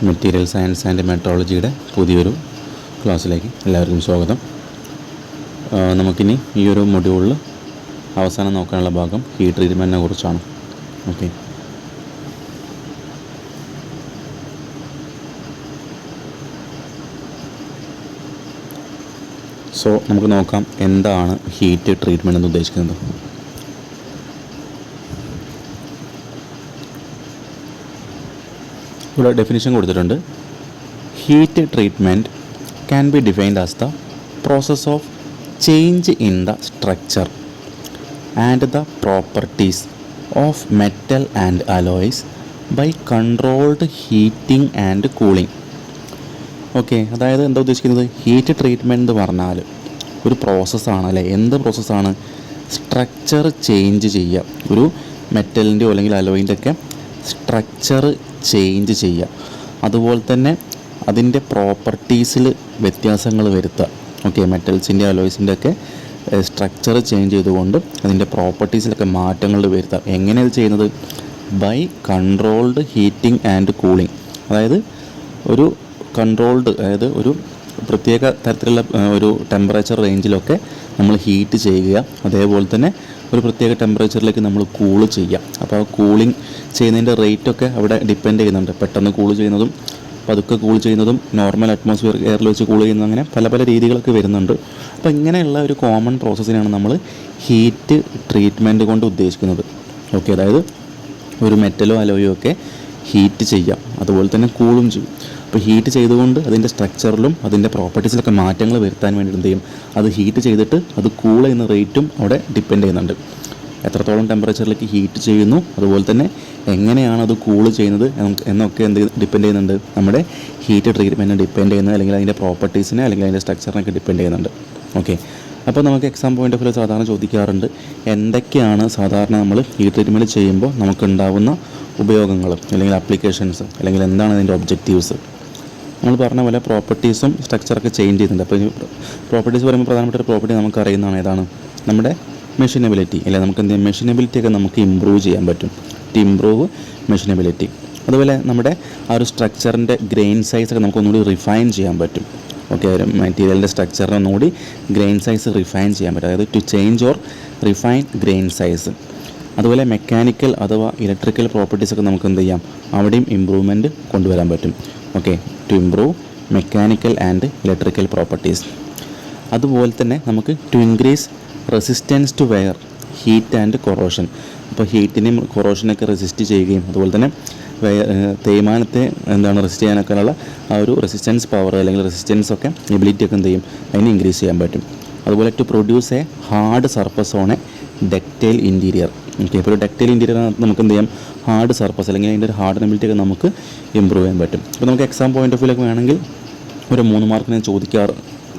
Material science and മെട്രോളജിയുടെ പുതിയൊരു ക്ലാസ്സിലേക്ക് എല്ലാവർക്കും സ്വാഗതം. നമുക്കിനി ഈ ഒരു മൊഡ്യൂളിൽ അവസാനം നോക്കാനുള്ള ഭാഗം ഹീറ്റ് ട്രീറ്റ്മെൻറ്റിനെ കുറിച്ചാണ്. ഓക്കെ, സോ നമുക്ക് നോക്കാം എന്താണ് ഹീറ്റ് ട്രീറ്റ്മെൻറ്റ് എന്ന് ഉദ്ദേശിക്കുന്നത്. ഇവിടെ ഡെഫിനിഷൻ കൊടുത്തിട്ടുണ്ട്. Heat treatment can be defined as the process of change in the structure and the properties of metal and alloys by controlled heating and cooling. Okay, അതായത് എന്താ ഉദ്ദേശിക്കുന്നത്? ഹീറ്റ് ട്രീറ്റ്മെൻറ്റ് എന്ന് പറഞ്ഞാൽ ഒരു പ്രോസസ്സാണ് അല്ലേ. എന്ത് പ്രോസസ്സാണ്? സ്ട്രക്ചർ ചേഞ്ച് ചെയ്യുക. ഒരു മെറ്റലിൻ്റെയോ അല്ലെങ്കിൽ അലോയിൻ്റെ ഒക്കെ സ്ട്രക്ചർ ചേഞ്ച് ചെയ്യുക. അതുപോലെ തന്നെ അതിൻ്റെ പ്രോപ്പർട്ടീസിൽ വ്യത്യാസങ്ങൾ വരുത്തുക. ഓക്കെ, മെറ്റൽസിൻ്റെ അലോയ്സിൻ്റെ ഒക്കെ സ്ട്രക്ചർ ചേഞ്ച് ചെയ്തുകൊണ്ട് അതിൻ്റെ പ്രോപ്പർട്ടീസിലൊക്കെ മാറ്റങ്ങൾ വരുത്തുക. എങ്ങനെയാണ് ഇത് ചെയ്യുന്നത്? By controlled heating and cooling. അതായത് ഒരു കൺട്രോൾഡ്, അതായത് ഒരു പ്രത്യേക തരത്തിലുള്ള ഒരു ടെമ്പറേച്ചർ റേഞ്ചിലൊക്കെ നമ്മൾ ഹീറ്റ് ചെയ്യുക. അതേപോലെ തന്നെ ഒരു പ്രത്യേക ടെമ്പറേച്ചറിലേക്ക് നമ്മൾ കൂള് ചെയ്യുക. അപ്പോൾ ആ കൂളിംഗ് ചെയ്യുന്നതിൻ്റെ റേറ്റൊക്കെ അവിടെ ഡിപ്പെൻഡ് ചെയ്യുന്നുണ്ട്. പെട്ടെന്ന് കൂൾ ചെയ്യുന്നതും പതുക്കെ കൂൾ ചെയ്യുന്നതും നോർമൽ അറ്റ്മോസ്ഫിയർ എയറിൽ വെച്ച് കൂൾ ചെയ്യുന്നതും അങ്ങനെ പല പല രീതികളൊക്കെ വരുന്നുണ്ട്. അപ്പോൾ ഇങ്ങനെയുള്ള ഒരു കോമൺ പ്രോസസ്സിനാണ് നമ്മൾ ഹീറ്റ് ട്രീറ്റ്മെൻറ്റ് കൊണ്ട് ഉദ്ദേശിക്കുന്നത്. ഓക്കെ, അതായത് ഒരു മെറ്റലോ അലോയോ ഒക്കെ ഹീറ്റ് ചെയ്യാം, അതുപോലെ തന്നെ കൂളും ചെയ്യും. അപ്പോൾ ഹീറ്റ് ചെയ്തുകൊണ്ട് അതിൻ്റെ സ്ട്രക്ചറിലും അതിൻ്റെ പ്രോപ്പർട്ടീസിലൊക്കെ മാറ്റങ്ങൾ വരുത്താൻ വേണ്ടി എന്ത് ചെയ്യും? അത് ഹീറ്റ് ചെയ്തിട്ട് അത് കൂൾ ചെയ്യുന്ന റേറ്റും അവിടെ ഡിപ്പെൻഡ് ചെയ്യുന്നുണ്ട്. എത്രത്തോളം ടെമ്പറേച്ചറിലേക്ക് ഹീറ്റ് ചെയ്യുന്നു, അതുപോലെ തന്നെ എങ്ങനെയാണ് അത് കൂള് ചെയ്യുന്നത് എന്നൊക്കെ എന്ത് ഡിപ്പെൻഡ് ചെയ്യുന്നുണ്ട്? നമ്മുടെ ഹീറ്റ് ട്രീറ്റ്മെൻറ്റിനെ ഡിപ്പെൻഡ് ചെയ്യുന്നത്, അല്ലെങ്കിൽ അതിൻ്റെ പ്രോപ്പർട്ടീസിനെ അല്ലെങ്കിൽ അതിൻ്റെ സ്ട്രക്ചറിനൊക്കെ ഡിപ്പെൻഡ് ചെയ്യുന്നുണ്ട്. ഓക്കെ, അപ്പോൾ നമുക്ക് എക്സാം പോയിൻ്റ് ഓഫ് വ്യൂ സാധാരണ ചോദിക്കാറുണ്ട്, എന്തൊക്കെയാണ് സാധാരണ നമ്മൾ ഹീറ്റ് ട്രീറ്റ്മെൻറ്റ് ചെയ്യുമ്പോൾ നമുക്കുണ്ടാവുന്ന ഉപയോഗങ്ങൾ അല്ലെങ്കിൽ ആപ്ലിക്കേഷൻസ്, അല്ലെങ്കിൽ എന്താണ് അതിൻ്റെ ഒബ്ജക്റ്റീവ്സ്. നമ്മൾ പറഞ്ഞ പോലെ പ്രോപ്പർട്ടീസും സ്ട്രക്ചറൊക്കെ ചേഞ്ച് ചെയ്യുന്നുണ്ട്. അപ്പോൾ ഈ പ്രോപ്പർട്ടീസ് പറയുമ്പോൾ പ്രധാനപ്പെട്ട ഒരു പ്രോപ്പർട്ടി നമുക്ക് അറിയുന്നതാണ് ഏതാണ്? നമ്മുടെ മെഷീനബിലിറ്റി. അല്ലെ, നമുക്ക് എന്ത് ചെയ്യാം? മെഷീനബിലിറ്റിയൊക്കെ നമുക്ക് ഇമ്പ്രൂവ് ചെയ്യാൻ പറ്റും. To improve machinability. അതുപോലെ നമ്മുടെ ആ ഒരു സ്ട്രക്ചറിൻ്റെ ഗ്രെയിൻ സൈസൊക്കെ നമുക്കൊന്നുകൂടി റിഫൈൻ ചെയ്യാൻ പറ്റും. ഓക്കെ, ഒരു മെറ്റീരിയലിൻ്റെ സ്ട്രക്ചറിനെ ഒന്നുകൂടി ഗ്രെയിൻ സൈസ് റിഫൈൻ ചെയ്യാൻ പറ്റും. അതായത് to change or refine grain size. അതുപോലെ മെക്കാനിക്കൽ അഥവാ ഇലക്ട്രിക്കൽ പ്രോപ്പർട്ടീസൊക്കെ നമുക്ക് എന്ത് ചെയ്യാം? അവിടെയും ഇമ്പ്രൂവ്മെൻറ്റ് കൊണ്ടുവരാൻ പറ്റും. Okay, to improve mechanical and electrical properties. അതുപോലെ തന്നെ നമുക്ക് to increase resistance to wear, heat and corrosion. അപ്പോൾ ഹീറ്റിനെയും കൊറോഷനൊക്കെ റെസിസ്റ്റ് ചെയ്യുകയും അതുപോലെ തന്നെ തേയ്മാനത്തെ റെസിസ്റ്റ് ചെയ്യാനൊക്കെയുള്ള ആ ഒരു റെസിസ്റ്റൻസ് പവർ അല്ലെങ്കിൽ റെസിസ്റ്റൻസ് ഒക്കെ എബിലിറ്റി ഒക്കെ എന്ത് ചെയ്യും? അതിനെ ഇൻക്രീസ് ചെയ്യാൻ പറ്റും. അതുപോലെ to produce a hard surface on a ductile interior. Okay, ഇപ്പോൾ ഒരു ഡക്റ്റൈൽ ഇൻറ്റീരിയറിനകത്ത് നമുക്ക് എന്ത് ചെയ്യാം? ഹാർഡ് സർഫസ് അല്ലെങ്കിൽ അതിൻ്റെ ഒരു ഹാർഡനബിലിറ്റി ഒക്കെ നമുക്ക് ഇമ്പ്രൂവ് ചെയ്യാൻ പറ്റും. അപ്പോൾ നമുക്ക് എക്സാം പോയിൻ്റ് ഓഫ് വ്യൂലൊക്കെ വേണമെങ്കിൽ ഒരു 3 മാർക്കിന് ചോദിക്കാറ്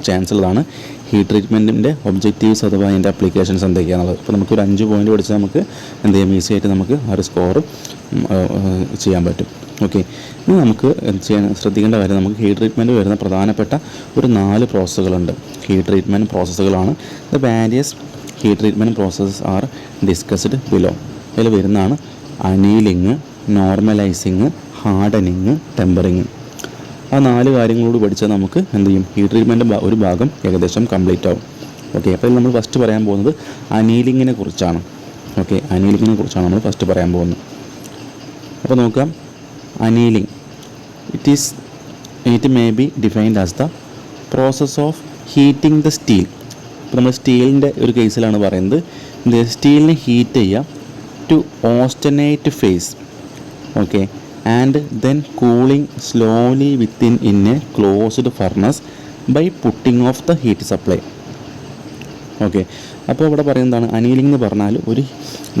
ചാൻസ് ഉള്ളതാണ് ഹീറ്റ് ട്രീറ്റ്മെൻറ്റിൻ്റെ ഒബ്ജക്റ്റീവ്സ് അഥവാ അതിൻ്റെ ആപ്ലിക്കേഷൻസ് എന്തൊക്കെയാണുള്ളത്. അപ്പോൾ നമുക്കൊരു 5 പോയിൻ്റ് പഠിച്ചാൽ നമുക്ക് എന്ത് ചെയ്യാം? ഈസി ആയിട്ട് നമുക്ക് ആ ഒരു സ്കോർ ചെയ്യാൻ പറ്റും. ഓക്കെ, ഇനി നമുക്ക് ശ്രദ്ധിക്കേണ്ട കാര്യം, നമുക്ക് ഹീറ്റ് ട്രീറ്റ്മെൻറ്റ് വരുന്ന പ്രധാനപ്പെട്ട ഒരു 4 പ്രോസസ്സുകളുണ്ട്. ഹീറ്റ് ട്രീറ്റ്മെൻറ്റ് പ്രോസസ്സുകളാണ്. The various heat treatment processes are discussed below. അതിൽ വരുന്നതാണ് അനീലിങ്, നോർമലൈസിങ്, ഹാർഡനിങ്, ടെമ്പറിങ്. ആ 4 കാര്യങ്ങളോട് പഠിച്ചാൽ നമുക്ക് എന്ത് ചെയ്യും? ഹീറ്റ് ട്രീറ്റ്മെൻറ്റ് ഒരു ഭാഗം ഏകദേശം കംപ്ലീറ്റ് ആവും. ഓക്കെ, അപ്പോൾ നമ്മൾ ഫസ്റ്റ് പറയാൻ പോകുന്നത് അനീലിങ്ങിനെ കുറിച്ചാണ്. ഓക്കെ, അനീലിങ്ങിനെ കുറിച്ചാണ് നമ്മൾ ഫസ്റ്റ് പറയാൻ പോകുന്നത്. അപ്പോൾ നോക്കാം, annealing it may be defined as the process of heating the steel. ഇപ്പോൾ നമ്മൾ സ്റ്റീലിൻ്റെ ഒരു കേസിലാണ് പറയുന്നത്. സ്റ്റീലിനെ ഹീറ്റ് ചെയ്യുക to austenite phase. Okay, and then cooling slowly within in a closed furnace by putting off the heat supply. Okay, അപ്പോൾ ഇവിടെ പറയുന്നതാണ് അനീലിംഗ് എന്ന് പറഞ്ഞാൽ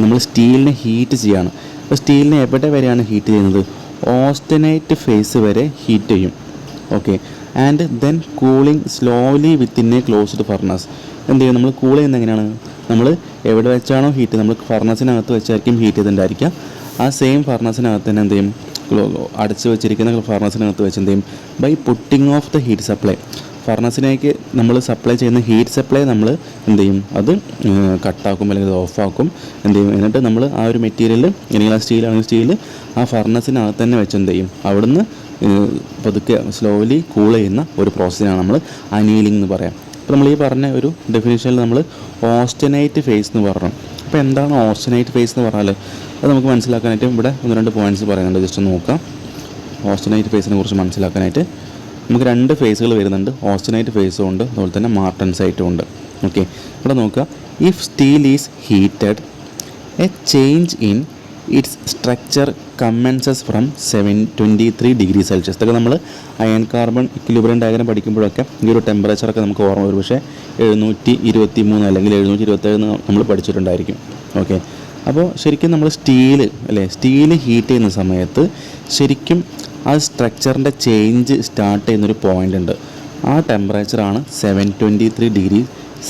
നമ്മൾ സ്റ്റീലിനെ ഹീറ്റ് ചെയ്യുകയാണ്. അപ്പോൾ സ്റ്റീലിനെ എവിടെ വരെയാണ് ഹീറ്റ് ചെയ്യുന്നത്? ഓസ്റ്റനേറ്റ് ഫേസ് വരെ ഹീറ്റ് ചെയ്യും. Okay, and then cooling slowly within A closed furnace. എന്ത് ചെയ്യും? നമ്മൾ കൂൾ ചെയ്യുന്നത് എങ്ങനെയാണ്? നമ്മൾ എവിടെ വെച്ചാണോ ഹീറ്റ്, നമ്മൾ ഫർണസിനകത്ത് വെച്ചായിരിക്കും ഹീറ്റ് ചെയ്തിട്ടുണ്ടായിരിക്കുക. ആ സെയിം ഫർണസിനകത്ത് തന്നെ എന്ത് ചെയ്യും? അടച്ചു വെച്ചിരിക്കുന്ന ഫർണസിനകത്ത് വെച്ച് എന്ത് ചെയ്യും? By putting off the heat supply. ഫർണസിലേക്ക് നമ്മൾ സപ്ലൈ ചെയ്യുന്ന ഹീറ്റ് സപ്ലൈ നമ്മൾ എന്ത് ചെയ്യും, അത് കട്ടാക്കും അല്ലെങ്കിൽ ഓഫാക്കും. എന്ത് ചെയ്യും, എന്നിട്ട് നമ്മൾ ആ ഒരു മെറ്റീരിയൽ അല്ലെങ്കിൽ ആ സ്റ്റീലാണെങ്കിൽ സ്റ്റീൽ ആ ഫർണസിനകത്ത് തന്നെ വെച്ച് എന്ത് ചെയ്യും, അവിടുന്ന് പതുക്കെ സ്ലോലി കൂൾ ചെയ്യുന്ന ഒരു പ്രോസസ്സിനാണ് നമ്മൾ അനീലിംഗ് എന്ന് പറയാം. അപ്പോൾ നമ്മൾ ഈ പറഞ്ഞ ഒരു ഡെഫിനിഷനിൽ നമ്മൾ ഓസ്റ്റനൈറ്റ് ഫേസ് എന്ന് പറഞ്ഞു. അപ്പോൾ എന്താണ് ഓസ്റ്റനൈറ്റ് ഫേസ് എന്ന് പറഞ്ഞാൽ അത് നമുക്ക് മനസ്സിലാക്കാനായിട്ട് ഇവിടെ 1-2 പോയിൻറ്റ്സ് പറയുന്നുണ്ട്. ജസ്റ്റ് നോക്കാം. ഓസ്റ്റനൈറ്റ് ഫേസിനെ കുറിച്ച് മനസ്സിലാക്കാനായിട്ട് നമുക്ക് 2 ഫേസുകൾ വരുന്നുണ്ട്. ഓസ്റ്റനൈറ്റ് ഫേസും ഉണ്ട്, അതുപോലെ തന്നെ മാർട്ടൻസൈറ്റും ഉണ്ട്. ഓക്കെ, ഇവിടെ നോക്കുക. If steel is heated a change in its structure commences from 723 degree Celsius. ഇതൊക്കെ നമ്മൾ അയൺ കാർബൺ ഇക്വിലിബ്രിയം ഡയഗ്രം പഠിക്കുമ്പോഴൊക്കെ ഈ ഒരു ടെമ്പറേച്ചറൊക്കെ നമുക്ക് ഓർമ്മ വരും. പക്ഷേ 723 അല്ലെങ്കിൽ 727 നമ്മൾ പഠിച്ചിട്ടുണ്ടായിരിക്കും. ഓക്കെ, അപ്പോൾ ശരിക്കും നമ്മൾ സ്റ്റീൽ ഹീറ്റ് ചെയ്യുന്ന സമയത്ത് ശരിക്കും ആ സ്ട്രക്ചറിൻ്റെ ചേഞ്ച് സ്റ്റാർട്ട് ചെയ്യുന്നൊരു പോയിൻ്റ് ഉണ്ട്. ആ ടെമ്പറേച്ചറാണ് 723 ഡിഗ്രി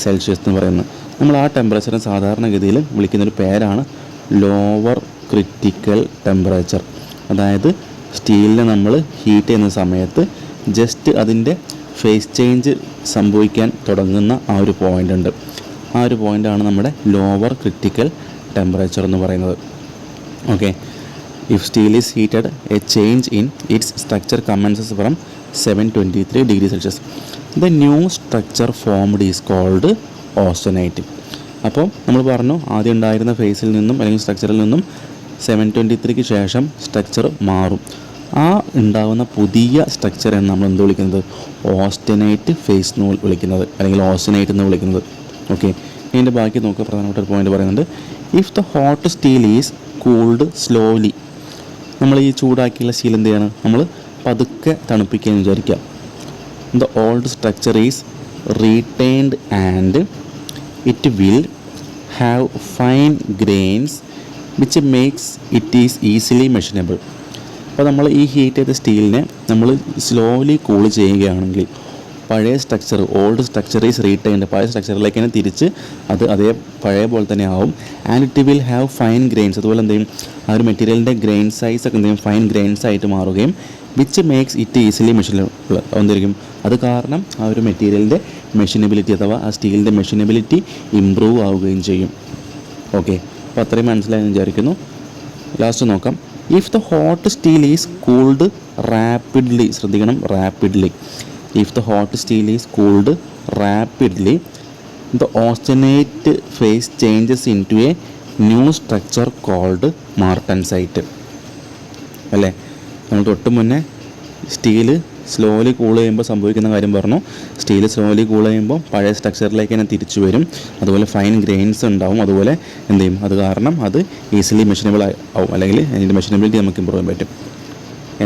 സെൽഷ്യസ് എന്ന് പറയുന്നത്. നമ്മൾ ആ ടെമ്പറേച്ചറിന് സാധാരണഗതിയിൽ വിളിക്കുന്നൊരു പേരാണ് ലോവർ ക്രിറ്റിക്കൽ ടെമ്പറേച്ചർ. അതായത് സ്റ്റീലിനെ നമ്മൾ ഹീറ്റ് ചെയ്യുന്ന സമയത്ത് ജസ്റ്റ് അതിൻ്റെ ഫേസ് ചേഞ്ച് സംഭവിക്കാൻ തുടങ്ങുന്ന ആ ഒരു പോയിൻ്റ് ഉണ്ട്. ആ ഒരു പോയിൻ്റാണ് നമ്മുടെ ലോവർ ക്രിറ്റിക്കൽ ടെമ്പറേച്ചർ എന്ന് പറയുന്നത്. Okay, if steel is heated a change in its structure commences from 723 degree Celsius. The new structure formed is called austenite. അപ്പോൾ നമ്മൾ പറഞ്ഞു ആദ്യം ഉണ്ടായിരുന്ന ഫേസിൽ നിന്നും അല്ലെങ്കിൽ സ്ട്രക്ചറിൽ നിന്നും 723ക്ക് ശേഷം സ്ട്രക്ചർ മാറും. ആ ഉണ്ടാകുന്ന പുതിയ സ്ട്രക്ചറാണ് നമ്മൾ എന്ത് വിളിക്കുന്നത്, ഓസ്റ്റനൈറ്റ് ഫേസ് എന്ന് വിളിക്കുന്നത് അല്ലെങ്കിൽ ഓസ്റ്റനൈറ്റ് എന്ന് വിളിക്കുന്നത്. ഓക്കെ, ഇതിൻ്റെ ബാക്കി നോക്കുക. പ്രധാനപ്പെട്ട ഒരു പോയിന്റ് പറയുന്നുണ്ട്. If the hot steel is cooled slowly. നമ്മൾ ഈ ചൂടാക്കിയുള്ള സ്റ്റീൽ എന്ത് ചെയ്യണം, നമ്മൾ പതുക്കെ തണുപ്പിക്കുകയെന്ന് വിചാരിക്കാം. The old structure is retained and it will have fine grains which makes it is easily machinable. അപ്പോൾ നമ്മൾ ഈ ഹീറ്റ് ചെയ്ത സ്റ്റീലിനെ നമ്മൾ സ്ലോലി കൂൾ ചെയ്യുകയാണെങ്കിൽ പഴയ structure, old structure is retained, പഴയ സ്ട്രക്ചറിലേക്ക് തന്നെ തിരിച്ച് അതേ പഴയ പോലെ തന്നെ ആവും. And it will have fine grains. അതുപോലെ എന്ത് ചെയ്യും, ആ ഒരു മെറ്റീരിയലിൻ്റെ ഗ്രെയിൻ സൈസ് ഒക്കെ എന്ത് ചെയ്യും, ഫൈൻ ഗ്രെയിൻസ് ആയിട്ട് മാറുകയും വിച്ച് മേക്സ് ഇറ്റ് ഈസിലി മെഷീനബിൾ. എന്തായിരിക്കും അത് കാരണം ആ ഒരു മെറ്റീരിയലിൻ്റെ മെഷീനബിലിറ്റി അഥവാ ആ സ്റ്റീലിൻ്റെ മെഷീനബിലിറ്റി ഇമ്പ്രൂവ് ആവുകയും ചെയ്യും. ഓക്കെ, അപ്പോൾ അത്രയും മനസ്സിലായെന്ന് വിചാരിക്കുന്നു. ലാസ്റ്റ് നോക്കാം. If the hot steel is cooled rapidly. ശ്രദ്ധിക്കണം, rapidly. If the hot steel is cooled rapidly the austenite phase changes into a new structure called martensite. അല്ലേ, നമ്മൾ തൊട്ട് മുന്നേ സ്റ്റീല് സ്ലോലി കൂൾ ചെയ്യുമ്പോൾ സംഭവിക്കുന്ന കാര്യം പറഞ്ഞു. സ്റ്റീൽ സ്ലോലി കൂൾ ചെയ്യുമ്പോൾ പഴയ സ്ട്രക്ചറിലേക്ക് തന്നെ തിരിച്ചു വരും. അതുപോലെ ഫൈൻ ഗ്രെയിൻസ് ഉണ്ടാവും. അതുപോലെ എന്ത് ചെയ്യും, അത് കാരണം അത് ഈസിലി മെഷീനബിൾ ആവും, അല്ലെങ്കിൽ അതിൻ്റെ മെഷീനബിലിറ്റി നമുക്ക് ഇമ്പ്രൂവ് ചെയ്യാൻ പറ്റും.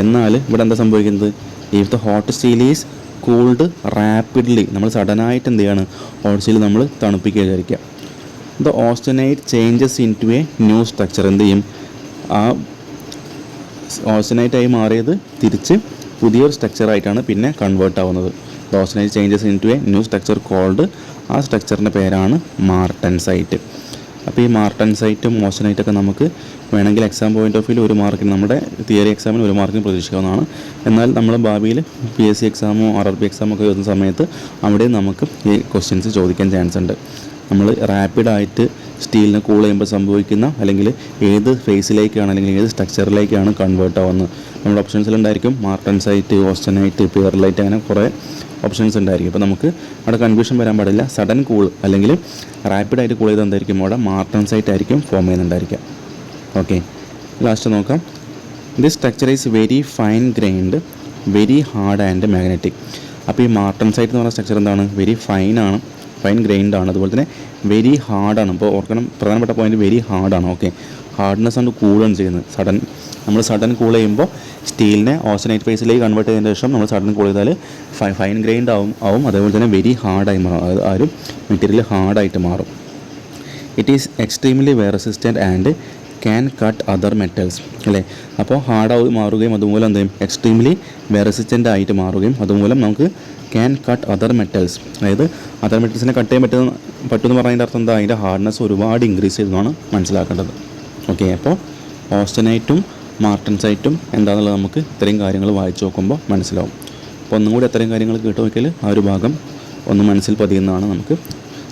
എന്നാൽ ഇവിടെ എന്താ സംഭവിക്കുന്നത്, if the hot steel is cooled rapidly, നമ്മൾ സഡനായിട്ട് എന്ത് ചെയ്യാണ്, ഹോട്ട് സ്റ്റീൽ നമ്മൾ തണുപ്പിക്കുക വിചാരിക്കുക. The austenite changes into a new structure. എന്ത് ചെയ്യും, ആ ഓസ്റ്റനൈറ്റായി മാറിയത് തിരിച്ച് പുതിയൊരു സ്ട്രക്ചറായിട്ടാണ് പിന്നെ കൺവേർട്ട് ആവുന്നത്. The austenite changes into a new structure called, ആ സ്ട്രക്ചറിൻ്റെ പേരാണ് മാർട്ടൻസൈറ്റ്. അപ്പോൾ ഈ മാർട്ടൻസൈറ്റും ഓസ്റ്റനൈറ്റൊക്കെ നമുക്ക് വേണമെങ്കിൽ എക്സാം പോയിൻ്റ് ഓഫ് വ്യൂ ഒരു മാർക്കിന്, നമ്മുടെ തിയറി എക്സാമിന് ഒരു മാർക്കിന് പ്രതീക്ഷിക്കാവുന്നതാണ്. എന്നാൽ നമ്മൾ ഭാവിയിൽ PSC എക്സാമോ RRB എക്സാമോ ഒക്കെ വരുന്ന സമയത്ത് അവിടെ നമുക്ക് ഈ ക്വസ്റ്റ്യൻസ് ചോദിക്കാൻ ചാൻസ് ഉണ്ട്. നമ്മൾ റാപ്പിഡായിട്ട് സ്റ്റീലിനെ കൂൾ ചെയ്യുമ്പോൾ സംഭവിക്കുന്ന അല്ലെങ്കിൽ ഏത് ഫേസിലേക്കാണ് അല്ലെങ്കിൽ ഏത് സ്ട്രക്ചറിലേക്കാണ് കൺവേർട്ട് ആവുന്നത്. നമ്മുടെ ഓപ്ഷൻസിലുണ്ടായിരിക്കും മാർട്ടൻസൈറ്റ്, ഓസ്റ്റനൈറ്റ്, പിയർലൈറ്റ്, അങ്ങനെ കുറേ ഓപ്ഷൻസ് ഉണ്ടായിരിക്കും. അപ്പോൾ നമുക്ക് അവിടെ കൺഫ്യൂഷൻ വരാൻ പാടില്ല. സഡൻ കൂൾ അല്ലെങ്കിൽ റാപ്പിഡായിട്ട് കൂൾ ചെയ്ത് എന്തായിരിക്കും, അവിടെ മാർട്ടൻസൈറ്റ് ആയിരിക്കും ഫോം ചെയ്യുന്നുണ്ടായിരിക്കുക. ഓക്കെ, ലാസ്റ്റ് നോക്കാം. This structure is very fine grind, very hard and magnetic. അപ്പോൾ ഈ മാർട്ടൻസൈറ്റ് എന്ന് പറഞ്ഞ സ്ട്രക്ചർ എന്താണ്, വെരി ഫൈനാണ്, ഫൈൻ ഗ്രൈൻഡ് ആണ്, അതുപോലെ തന്നെ വെരി ഹാർഡാണ്. അപ്പോൾ ഓർക്കണം, പ്രധാനപ്പെട്ട പോയിന്റ് വെരി ഹാർഡാണ്. ഓക്കെ, ഹാർഡ്നെസ് ആണ് കൂളാണ് ചെയ്യുന്നത്. നമ്മൾ സഡൻ കൂൾ ചെയ്യുമ്പോൾ സ്റ്റീലിനെ ഓസ്റ്റനൈറ്റ് ഫേസിലേക്ക് കൺവേർട്ട് ചെയ്തതിന് ശേഷം നമ്മൾ സഡൻ കൂൾ ചെയ്താൽ ഫൈൻ ഗ്രൈൻഡ് ആവും. അതേപോലെ തന്നെ വെരി ഹാർഡായി മാറും. അതായത് ആ ഒരു മെറ്റീരിയൽ ഹാർഡായിട്ട് മാറും. It is extremely wear resistant and can cut other metals. അല്ലേ, അപ്പോൾ ഹാർഡായി മാറുകയും അതുമൂലം എന്ത് ചെയ്യും, എക്സ്ട്രീംലി വെയർ റെസിസ്റ്റൻ്റ് ആയിട്ട് മാറുകയും അതുമൂലം നമുക്ക് ക്യാൻ കട്ട് അതർ മെറ്റൽസ്, അതായത് അതർ മെറ്റൽസിനെ കട്ട് ചെയ്യാൻ പറ്റുമെന്ന് പറഞ്ഞതിൻ്റെ അർത്ഥം എന്താ, അതിൻ്റെ ഹാർഡ്നെസ് ഒരുപാട് ഇൻക്രീസ് ചെയ്തെന്നാണ് മനസ്സിലാക്കേണ്ടത്. ഓക്കെ, അപ്പോൾ ഓസ്റ്റനൈറ്റും മാർട്ടൻസൈറ്റും എന്താണെന്നുള്ളത് നമുക്ക് ഇത്രയും കാര്യങ്ങൾ വായിച്ച് നോക്കുമ്പോൾ മനസ്സിലാവും. അപ്പോൾ ഒന്നും കൂടി അത്തരം കാര്യങ്ങൾ കേട്ട് നോക്കിയാൽ ആ ഒരു ഭാഗം ഒന്ന് മനസ്സിൽ പതിയുന്നതാണ്. നമുക്ക്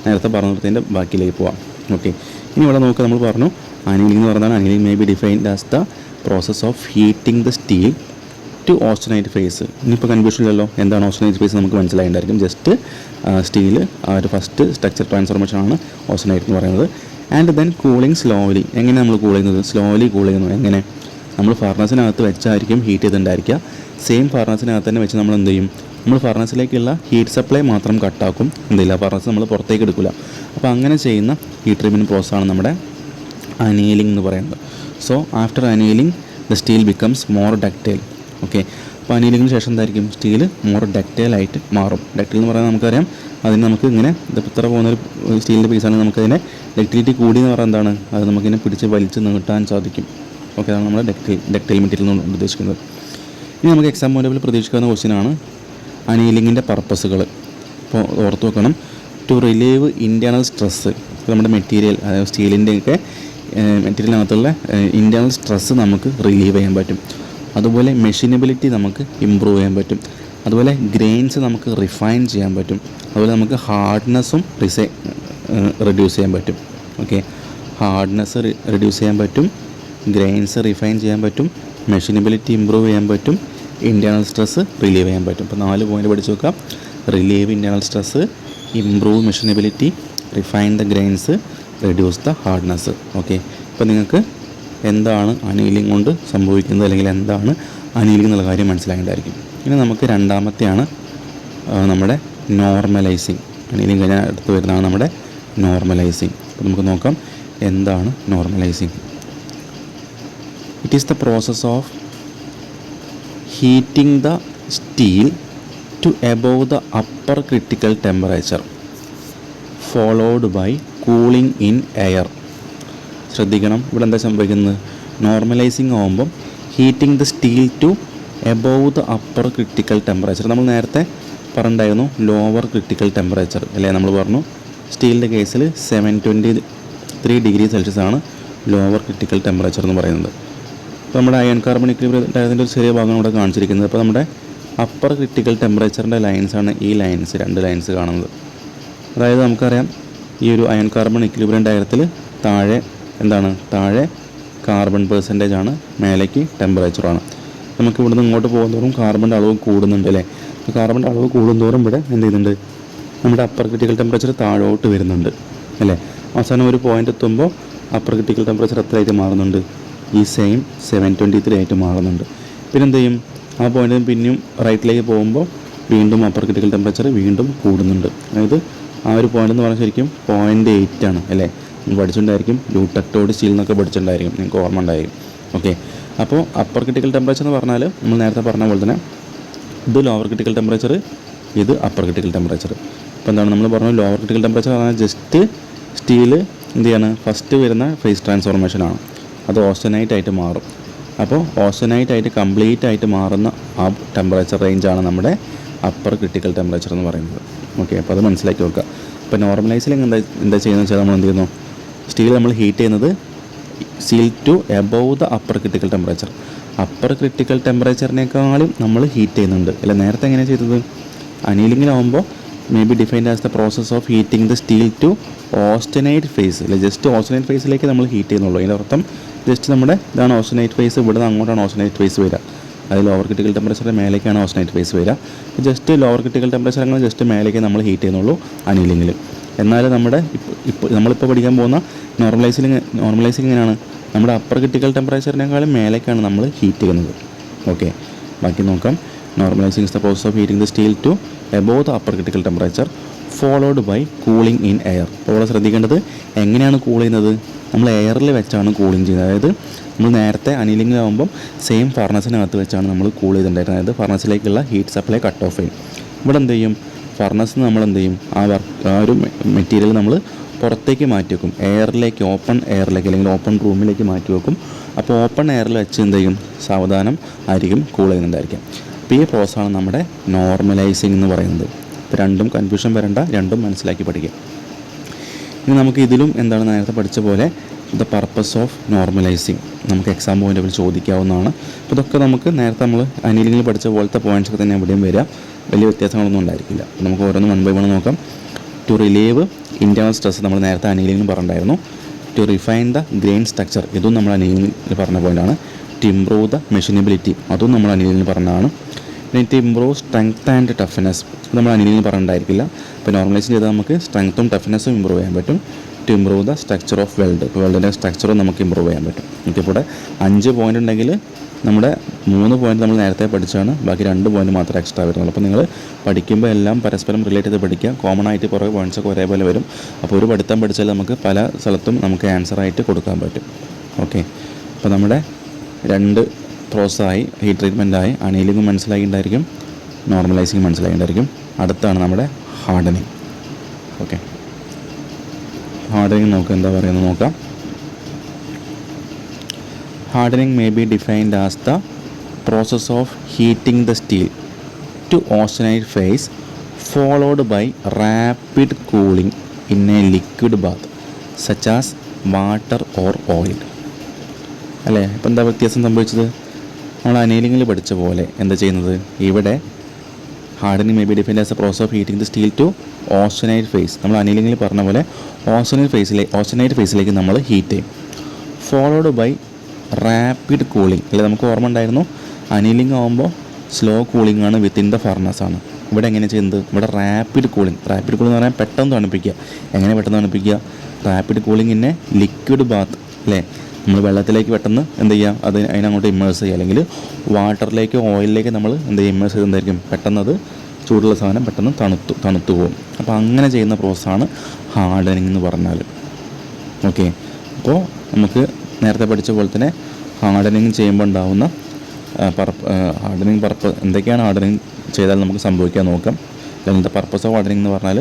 നേരത്തെ പറഞ്ഞു നിർത്തിയതിൻ്റെ ബാക്കിയിലേക്ക് പോവാം. ഓക്കെ, ഇനി ഇവിടെ നോക്കുക, നമ്മൾ പറഞ്ഞു അനീലിംഗ് എന്ന് പറഞ്ഞാൽ annealing may be defined as the process of heating the steel to austenite phase. ഇനിയിപ്പോൾ കൺഫ്യൂഷൻ ഇല്ലല്ലോ, എന്താണ് ഓസ്റ്റനൈറ്റ് ഫേസ് നമുക്ക് മനസ്സിലായിട്ടുണ്ടായിരിക്കും. ജസ്റ്റ് സ്റ്റീൽ ആ ഒരു ഫസ്റ്റ് സ്ട്രക്ചർ ട്രാൻസ്ഫോർമേഷനാണ് ഓസ്റ്റനൈറ്റ് എന്ന് പറയുന്നത്. And then cooling slowly. എങ്ങനെ നമ്മൾ കൂൾ ചെയ്യുന്നത്? സ്ലോലി കൂൾ ചെയ്യുന്നു. എങ്ങനെ? നമ്മൾ ഫർണസിനകത്ത് വെച്ചായിരിക്കും ഹീറ്റ് ചെയ്തിട്ടുണ്ടായിരിക്കുക. സെയിം ഫർണസിനകത്ത് തന്നെ വെച്ച് നമ്മൾ എന്ത് ചെയ്യും? നമ്മൾ ഫർണസിലേക്കുള്ള ഹീറ്റ് സപ്ലൈ മാത്രം കട്ടാക്കും, എന്തില്ല ഫർണസ് നമ്മൾ പുറത്തേക്ക് എടുക്കില്ല. അപ്പോൾ അങ്ങനെ ചെയ്യുന്ന ഹീറ്റ് ട്രീറ്റ്മെൻറ്റ് പ്രോസസ്സാണ് നമ്മുടെ അനീലിംഗ് എന്ന് പറയുന്നത്. So after annealing the steel becomes more ductile. Okay, അപ്പോൾ അനീലിംഗിന് ശേഷം എന്തായിരിക്കും? സ്റ്റീൽ മോർ ഡക്റ്റൈലായിട്ട് മാറും. ഡക്റ്റൈൽ എന്ന് പറയുന്നത് നമുക്കറിയാം, അതിന് നമുക്ക് ഇങ്ങനെ ഇത്ര പോകുന്നൊരു സ്റ്റീലിൻ്റെ പീസാണ്, നമുക്കതിനെ ഡക്റ്റിലിറ്റി കൂടി എന്ന് പറയുന്നത് എന്താണ്? അത് നമുക്കിങ്ങനെ പിടിച്ച് വലിച്ച് നീട്ടാൻ സാധിക്കും. ഓക്കെ, അതാണ് നമ്മൾ ഡക്റ്റൈൽ മെറ്റീരിയൽ എന്ന് ഉദ്ദേശിക്കുന്നത്. ഇനി നമുക്ക് എക്സാം പോയിൻ്റ് പ്രതീക്ഷിക്കുന്ന ക്വസ്റ്റ്യനാണ് അനീലിങ്ങിൻ്റെ പർപ്പസുകൾ. അപ്പോൾ ഓർത്ത് വെക്കണം, ടു റിലീവ് ഇൻറ്റേർണൽ സ്ട്രെസ്സ്. നമ്മുടെ മെറ്റീരിയൽ, അതായത് സ്റ്റീലിൻ്റെയൊക്കെ മെറ്റീരിയലിനകത്തുള്ള ഇൻറ്റേർണൽ സ്ട്രെസ്സ് നമുക്ക് റിലീവ് ചെയ്യാൻ പറ്റും. അതുപോലെ മെഷീനബിലിറ്റി നമുക്ക് ഇമ്പ്രൂവ് ചെയ്യാൻ പറ്റും. അതുപോലെ ഗ്രെയിൻസ് നമുക്ക് റിഫൈൻ ചെയ്യാൻ പറ്റും. അതുപോലെ നമുക്ക് ഹാർഡ്നെസ്സും റിഡ്യൂസ് ചെയ്യാൻ പറ്റും. ഓക്കെ, ഹാർഡ്നെസ് റിഡ്യൂസ് ചെയ്യാൻ പറ്റും, ഗ്രെയിൻസ് റിഫൈൻ ചെയ്യാൻ പറ്റും, മെഷീനബിലിറ്റി ഇമ്പ്രൂവ് ചെയ്യാൻ പറ്റും, ഇൻറ്റേർണൽ സ്ട്രെസ്സ് റിലീവ് ചെയ്യാൻ പറ്റും. അപ്പോൾ 4 പോയിൻ്റ് പഠിച്ച് വെക്കാം. Relieve internal stress, improve മെഷീനബിലിറ്റി, refine the grains, reduce the hardness. Okay, ഇപ്പോൾ നിങ്ങൾക്ക് എന്താണ് അനീലിംഗ് കൊണ്ട് സംഭവിക്കുന്നത്, അല്ലെങ്കിൽ എന്താണ് അനീലിംഗ് എന്നുള്ള കാര്യം മനസ്സിലായിട്ടുണ്ടായിരിക്കും. ഇനി നമുക്ക് രണ്ടാമത്തെയാണ് നമ്മുടെ നോർമലൈസിങ്. അനീലിംഗ് കഴിഞ്ഞാൽ അടുത്ത് വരുന്നതാണ് നമ്മുടെ നോർമലൈസിങ്. അപ്പോൾ നമുക്ക് നോക്കാം എന്താണ് normalising. It is the process of heating the steel to above the upper critical temperature followed by cooling in air. ശ്രദ്ധിക്കണം, ഇവിടെ എന്താ സംഭവിക്കുന്നത്? നോർമലൈസിങ് ആകുമ്പം heating the steel to above the upper critical temperature. നമ്മൾ നേരത്തെ പറഞ്ഞിട്ടുണ്ടായിരുന്നു ലോവർ ക്രിട്ടിക്കൽ ടെമ്പറേച്ചർ അല്ലേ? നമ്മൾ പറഞ്ഞു സ്റ്റീലിൻ്റെ കേസിൽ 723 ഡിഗ്രി സെൽഷ്യസ് ആണ് ലോവർ ക്രിട്ടിക്കൽ ടെമ്പറേച്ചർ എന്ന് പറയുന്നത്. അപ്പോൾ നമ്മുടെ അയൺ കാർബൺ ഇക്വിലിബ്രിയത്തിൻ്റെ ഒരു ചെറിയ ഭാഗം ഇവിടെ കാണിച്ചിരിക്കുന്നത്. അപ്പോൾ നമ്മുടെ അപ്പർ ക്രിട്ടിക്കൽ ടെമ്പറേച്ചറിൻ്റെ ലൈൻസാണ് ഈ ലൈൻസ്, 2 ലൈൻസ് കാണുന്നത്. അതായത് നമുക്കറിയാം ഈ ഒരു അയൺ കാർബൺ ഇക്വിലിബ്രിയം ഡയഗ്രത്തിൽ താഴെ എന്താണ്? താഴെ കാർബൺ പെർസെൻറ്റേജ് ആണ്, മേലേക്ക് ടെമ്പറേച്ചറാണ്. നമുക്ക് ഇവിടുന്ന് ഇങ്ങോട്ട് പോകുന്നതോറും കാർബണിൻ്റെ അളവ് കൂടുന്നുണ്ട് അല്ലേ? കാർബണിൻ്റെ അളവ് കൂടുന്തോറും ഇവിടെ എന്ത് ചെയ്യുന്നുണ്ട്? നമ്മുടെ അപ്പർ ക്രിട്ടിക്കൽ ടെമ്പറേച്ചർ താഴോട്ട് വരുന്നുണ്ട് അല്ലേ? അവസാനം ഒരു പോയിൻ്റ് എത്തുമ്പോൾ അപ്പർ ക്രിട്ടിക്കൽ ടെമ്പറേച്ചർ എത്രയായിട്ട് മാറുന്നുണ്ട്? ഈ സെയിം 723 ആയിട്ട് മാറുന്നുണ്ട്. പിന്നെ എന്ത് ചെയ്യും? ആ പോയിൻ്റിൽ പിന്നെയും റൈറ്റിലേക്ക് പോകുമ്പോൾ വീണ്ടും അപ്പർ ക്രിട്ടിക്കൽ ടെമ്പറേച്ചർ വീണ്ടും കൂടുന്നുണ്ട്. അതായത് ആ ഒരു പോയിൻ്റ് എന്ന് പറഞ്ഞാൽ ശരിക്കും 0.8 ആണ് അല്ലേ? നിങ്ങൾ പഠിച്ചിട്ടുണ്ടായിരിക്കും, ലൂട്ടക്ടോഡ് സ്റ്റീൽ എന്നൊക്കെ പഠിച്ചിട്ടുണ്ടായിരിക്കും, നിങ്ങൾക്ക് ഓർമ്മ ഉണ്ടായിരിക്കും. ഓക്കെ, അപ്പോൾ അപ്പർ ക്രിട്ടിക്കൽ ടെമ്പറേച്ചർ എന്ന് പറഞ്ഞാൽ നമ്മൾ നേരത്തെ പറഞ്ഞ പോലെ തന്നെ ഇത് ലോവർ ക്രിട്ടിക്കൽ ടെമ്പറേച്ചർ, ഇത് അപ്പർ ക്രിട്ടിക്കൽ ടെമ്പറേച്ചർ. അപ്പോൾ എന്താണ് നമ്മൾ പറഞ്ഞത്? ലോവർ ക്രിട്ടിക്കൽ ടെമ്പറേച്ചർ പറഞ്ഞാൽ ജസ്റ്റ് സ്റ്റീൽ എന്ത് ചെയ്യാണ്? ഫസ്റ്റ് വരുന്ന ഫേസ് ട്രാൻസ്ഫോർമേഷനാണ്, അത് ഓസ്റ്റനൈറ്റ് ആയിട്ട് മാറും. അപ്പോൾ ഓസ്റ്റനൈറ്റ് ആയിട്ട് കംപ്ലീറ്റ് ആയിട്ട് മാറുന്ന ആ ടെമ്പറേച്ചർ റേഞ്ചാണ് നമ്മുടെ അപ്പർ ക്രിട്ടിക്കൽ ടെമ്പറേച്ചർ എന്ന് പറയുന്നത്. ഓക്കെ, അപ്പോൾ അത് മനസ്സിലാക്കി വെക്കുക. അപ്പോൾ നോർമലൈസിൽ എന്താ ചെയ്യുന്നത് വെച്ചാൽ നമ്മൾ എന്ത് ചെയ്യുന്നു? സ്റ്റീൽ നമ്മൾ ഹീറ്റ് ചെയ്യുന്നത് steel to above the upper critical temperature. Upper critical ടെമ്പറേച്ചറിനേക്കാളും നമ്മൾ ഹീറ്റ് ചെയ്യുന്നുണ്ട് അല്ല? നേരത്തെ എങ്ങനെയാണ് ചെയ്തത്? അനീലിങ്ങിലാവുമ്പോൾ may be defined as the process of heating the steel to austenite phase അല്ലെ? ജസ്റ്റ് ഓസ്റ്റനൈറ്റ് ഫേസിലേക്ക് നമ്മൾ ഹീറ്റ് ചെയ്യുന്നുള്ളൂ. അതിൻ്റെ അർത്ഥം ജസ്റ്റ് നമ്മുടെ ഇതാണ് ഓസ്റ്റനൈറ്റ് ഫേസ്, ഇവിടെ നിന്ന് അങ്ങോട്ടാണ് ഓസ്റ്റനൈറ്റ് ഫേസ് വരിക. അത് ലോവർ ക്രിട്ടിക്കൽ ടെമ്പറേച്ചറിൻ്റെ മേലേക്കാണ് ഓസ്റ്റനൈറ്റ് ഫേസ് വരിക. ജസ്റ്റ് ലോവർ ക്രിട്ടിക്കൽ ടെമ്പറേച്ചർ അങ്ങനെ ജസ്റ്റ് മേലേക്ക് നമ്മൾ ഹീറ്റ് ചെയ്യുന്നുള്ളൂ അനീലിങ്ങിൽ. എന്നാൽ നമ്മുടെ നമ്മളിപ്പോൾ പഠിക്കാൻ പോകുന്ന നോർമലൈസിങ് എങ്ങനെയാണ്? നമ്മുടെ അപ്പർ ക്രിട്ടിക്കൽ ടെമ്പറേച്ചറിനേക്കാളും മേലേക്കാണ് നമ്മൾ ഹീറ്റ് ചെയ്യുന്നത്. ഓക്കെ, ബാക്കി നോക്കാം. Normalising is the process of heating the steel to above the upper critical temperature followed by cooling in air. അപ്പോൾ ഇവിടെ ശ്രദ്ധിക്കേണ്ടത് എങ്ങനെയാണ് കൂൾ ചെയ്യുന്നത്? നമ്മൾ എയറിൽ വെച്ചാണ് കൂളിംഗ് ചെയ്യുന്നത്. അതായത് നമ്മൾ നേരത്തെ അനീലിങ്ങിലാവുമ്പം സെയിം ഫർണസിനകത്ത് വെച്ചാണ് നമ്മൾ കൂൾ ചെയ്തിട്ടുണ്ടായിരുന്നത്. അതായത് ഫർണസിലേക്കുള്ള ഹീറ്റ് സപ്ലൈ കട്ട് ഓഫ് ചെയ്യും. ഇവിടെ എന്ത് ചെയ്യും? ഫർണസ് നമ്മൾ എന്ത് ചെയ്യും? ആ ഒരു മെറ്റീരിയൽ നമ്മൾ പുറത്തേക്ക് മാറ്റി വെക്കും, എയറിലേക്ക്, ഓപ്പൺ എയറിലേക്ക് അല്ലെങ്കിൽ ഓപ്പൺ റൂമിലേക്ക് മാറ്റി വെക്കും. അപ്പോൾ ഓപ്പൺ എയറിൽ വെച്ച് എന്ത് ചെയ്യും? സാവധാനം ആയിരിക്കും കൂൾ ചെയ്യുന്നുണ്ടായിരിക്കും. അപ്പോൾ ഈ പ്രോസസ്സാണ് നമ്മുടെ നോർമലൈസിങ് എന്ന് പറയുന്നത്. ഇപ്പോൾ രണ്ടും കൺഫ്യൂഷൻ വരണ്ട, രണ്ടും മനസ്സിലാക്കി പഠിക്കുക. ഇനി നമുക്ക് ഇതിലും എന്താണ് നേരത്തെ പഠിച്ച പോലെ ദ പർപ്പസ് ഓഫ് നോർമലൈസിങ് നമുക്ക് എക്സാം പോയിൻ്റ് ഓഫ് ചോദിക്കാവുന്നതാണ്. അപ്പോൾ ഇതൊക്കെ നമുക്ക് നേരത്തെ നമ്മൾ അനീലിംഗിൽ പഠിച്ച പോലത്തെ പോയിൻറ്റ്സൊക്കെ തന്നെ എവിടെയും വരിക, വലിയ വ്യത്യാസങ്ങളൊന്നും ഉണ്ടായിരിക്കില്ല. അപ്പോൾ നമുക്ക് ഓരോന്ന് 1 by 1 നോക്കാം. ടു റിലീവ് ഇൻറ്റേർണൽ സ്ട്രെസ് നമ്മൾ നേരത്തെ അനീലിംഗിൽ പറഞ്ഞിട്ടുണ്ടായിരുന്നു. To refine the grain structure ഇതും നമ്മൾ അനീലിംഗിൽ പറഞ്ഞ പോയിൻ്റാണ്. ടു ഇംപ്രൂവ് ദ മെഷീനബിലിറ്റി അതും നമ്മൾ അനീലിംഗിൽ പറഞ്ഞതാണ്. പിന്നെ to improve strength and toughness അത് നമ്മൾ അനീലിംഗിൽ പറഞ്ഞിട്ടുണ്ടായിരിക്കില്ല. ഇപ്പോൾ നോർമലൈസ് ചെയ്താൽ നമുക്ക് സ്ട്രെങ്ത്തും ടഫ്നെസ്സും ഇമ്പ്രൂവ് ചെയ്യാൻ പറ്റും. To improve the structure of weld ഇപ്പോൾ വെൽഡിൻ്റെ സ്ട്രക്ചറും നമുക്ക് ഇമ്പ്രൂവ് ചെയ്യാൻ പറ്റും. നമുക്കിവിടെ 5 പോയിൻ്റ് ഉണ്ടെങ്കിൽ നമ്മുടെ 3 പോയിൻ്റ് നമ്മൾ നേരത്തെ പഠിച്ചാണ്, ബാക്കി 2 പോയിൻ്റ് മാത്രമേ എക്സ്ട്രാ വരുന്നുള്ളൂ. അപ്പോൾ നിങ്ങൾ പഠിക്കുമ്പോൾ എല്ലാം പരസ്പരം റിലേറ്റ് ചെയ്ത് പഠിക്കുക. കോമൺ ആയിട്ട് കുറേ പോയിൻറ്റ്സൊക്കെ ഒരേപോലെ വരും. അപ്പോൾ ഒരു പഠിത്തം പഠിച്ചാൽ നമുക്ക് പല സ്ഥലത്തും നമുക്ക് ആൻസറായിട്ട് കൊടുക്കാൻ പറ്റും. ഓക്കെ, അപ്പോൾ നമ്മുടെ 2 പ്രോസസ്സായി, ഹീറ്റ് ട്രീറ്റ്മെൻറ്റായി, അനീലിംഗ് മനസ്സിലായിട്ടുണ്ടായിരിക്കും, നോർമലൈസിങ് മനസ്സിലായിട്ടുണ്ടായിരിക്കും. അടുത്താണ് നമ്മുടെ ഹാർഡനിങ്. ഓക്കെ, ഹാർഡനിങ് നമുക്ക് എന്താ പറയുന്നത് നോക്കാം. Hardening may be defined as the process of heating the steel to austenite phase followed by rapid cooling in a liquid bath such as water or oil. അല്ലേ, ഇപ്പം എന്താ വ്യത്യാസം സംഭവിച്ചത്? നമ്മൾ അനീലിംഗിൽ പഠിച്ച പോലെ എന്താ ചെയ്യുന്നത്? ഇവിടെ hardening may be defined as a process of heating the steel to austenite phase. നമ്മൾ അനീലിംഗിൽ പറഞ്ഞ പോലെ ഓസ്റ്റനൈറ്റ് ഫേസിലേക്ക് നമ്മൾ ഹീറ്റ് ചെയ്യും. ഫോളോഡ് ബൈ റാപ്പിഡ് കൂളിംഗ് അല്ലെ, നമുക്ക് ഓർമ്മ ഉണ്ടായിരുന്നു അനീലിംഗ് ആകുമ്പോൾ സ്ലോ കൂളിംഗ് ആണ് വിത്തിൻ ദ ഫർണസ് ആണ്. ഇവിടെ എങ്ങനെ ചെയ്യുന്നത്? ഇവിടെ റാപ്പിഡ് കൂളിംഗ് എന്ന് പറഞ്ഞാൽ പെട്ടെന്ന് തണുപ്പിക്കുക. എങ്ങനെ പെട്ടെന്ന് തണുപ്പിക്കുക? റാപ്പിഡ് കൂളിംഗ് ഇന്നെ ലിക്വിഡ് ബാത്ത് അല്ലേ, നമ്മൾ വെള്ളത്തിലേക്ക് പെട്ടെന്ന് എന്ത് ചെയ്യുക, അതിനങ്ങോട്ട് ഇമ്മേഴ്സ് ചെയ്യുക, അല്ലെങ്കിൽ വാട്ടറിലേക്ക് ഓയിലിലേക്ക് നമ്മൾ എന്ത് ചെയ്യുക, ഇമ്മേഴ്സ് ചെയ്ത് എന്തായിരിക്കും പെട്ടെന്ന് അത് ചൂടുള്ള സാധനം പെട്ടെന്ന് തണുത്തു പോകും. അപ്പോൾ അങ്ങനെ ചെയ്യുന്ന പ്രോസസ്സാണ് ഹാർഡനിങ് എന്ന് പറഞ്ഞാൽ. ഓക്കെ, അപ്പോൾ നമുക്ക് നേരത്തെ പഠിച്ച പോലെ തന്നെ ഹാർഡനിങ് ചെയ്യുമ്പോൾ ഉണ്ടാകുന്ന എന്തൊക്കെയാണ് ഹാർഡനിങ് ചെയ്താൽ നമുക്ക് സംഭവിക്കാൻ നോക്കാം. അല്ലെങ്കിൽ ദ പർപ്പസ് ഓഫ് ഹാർഡനിങ് എന്ന് പറഞ്ഞാൽ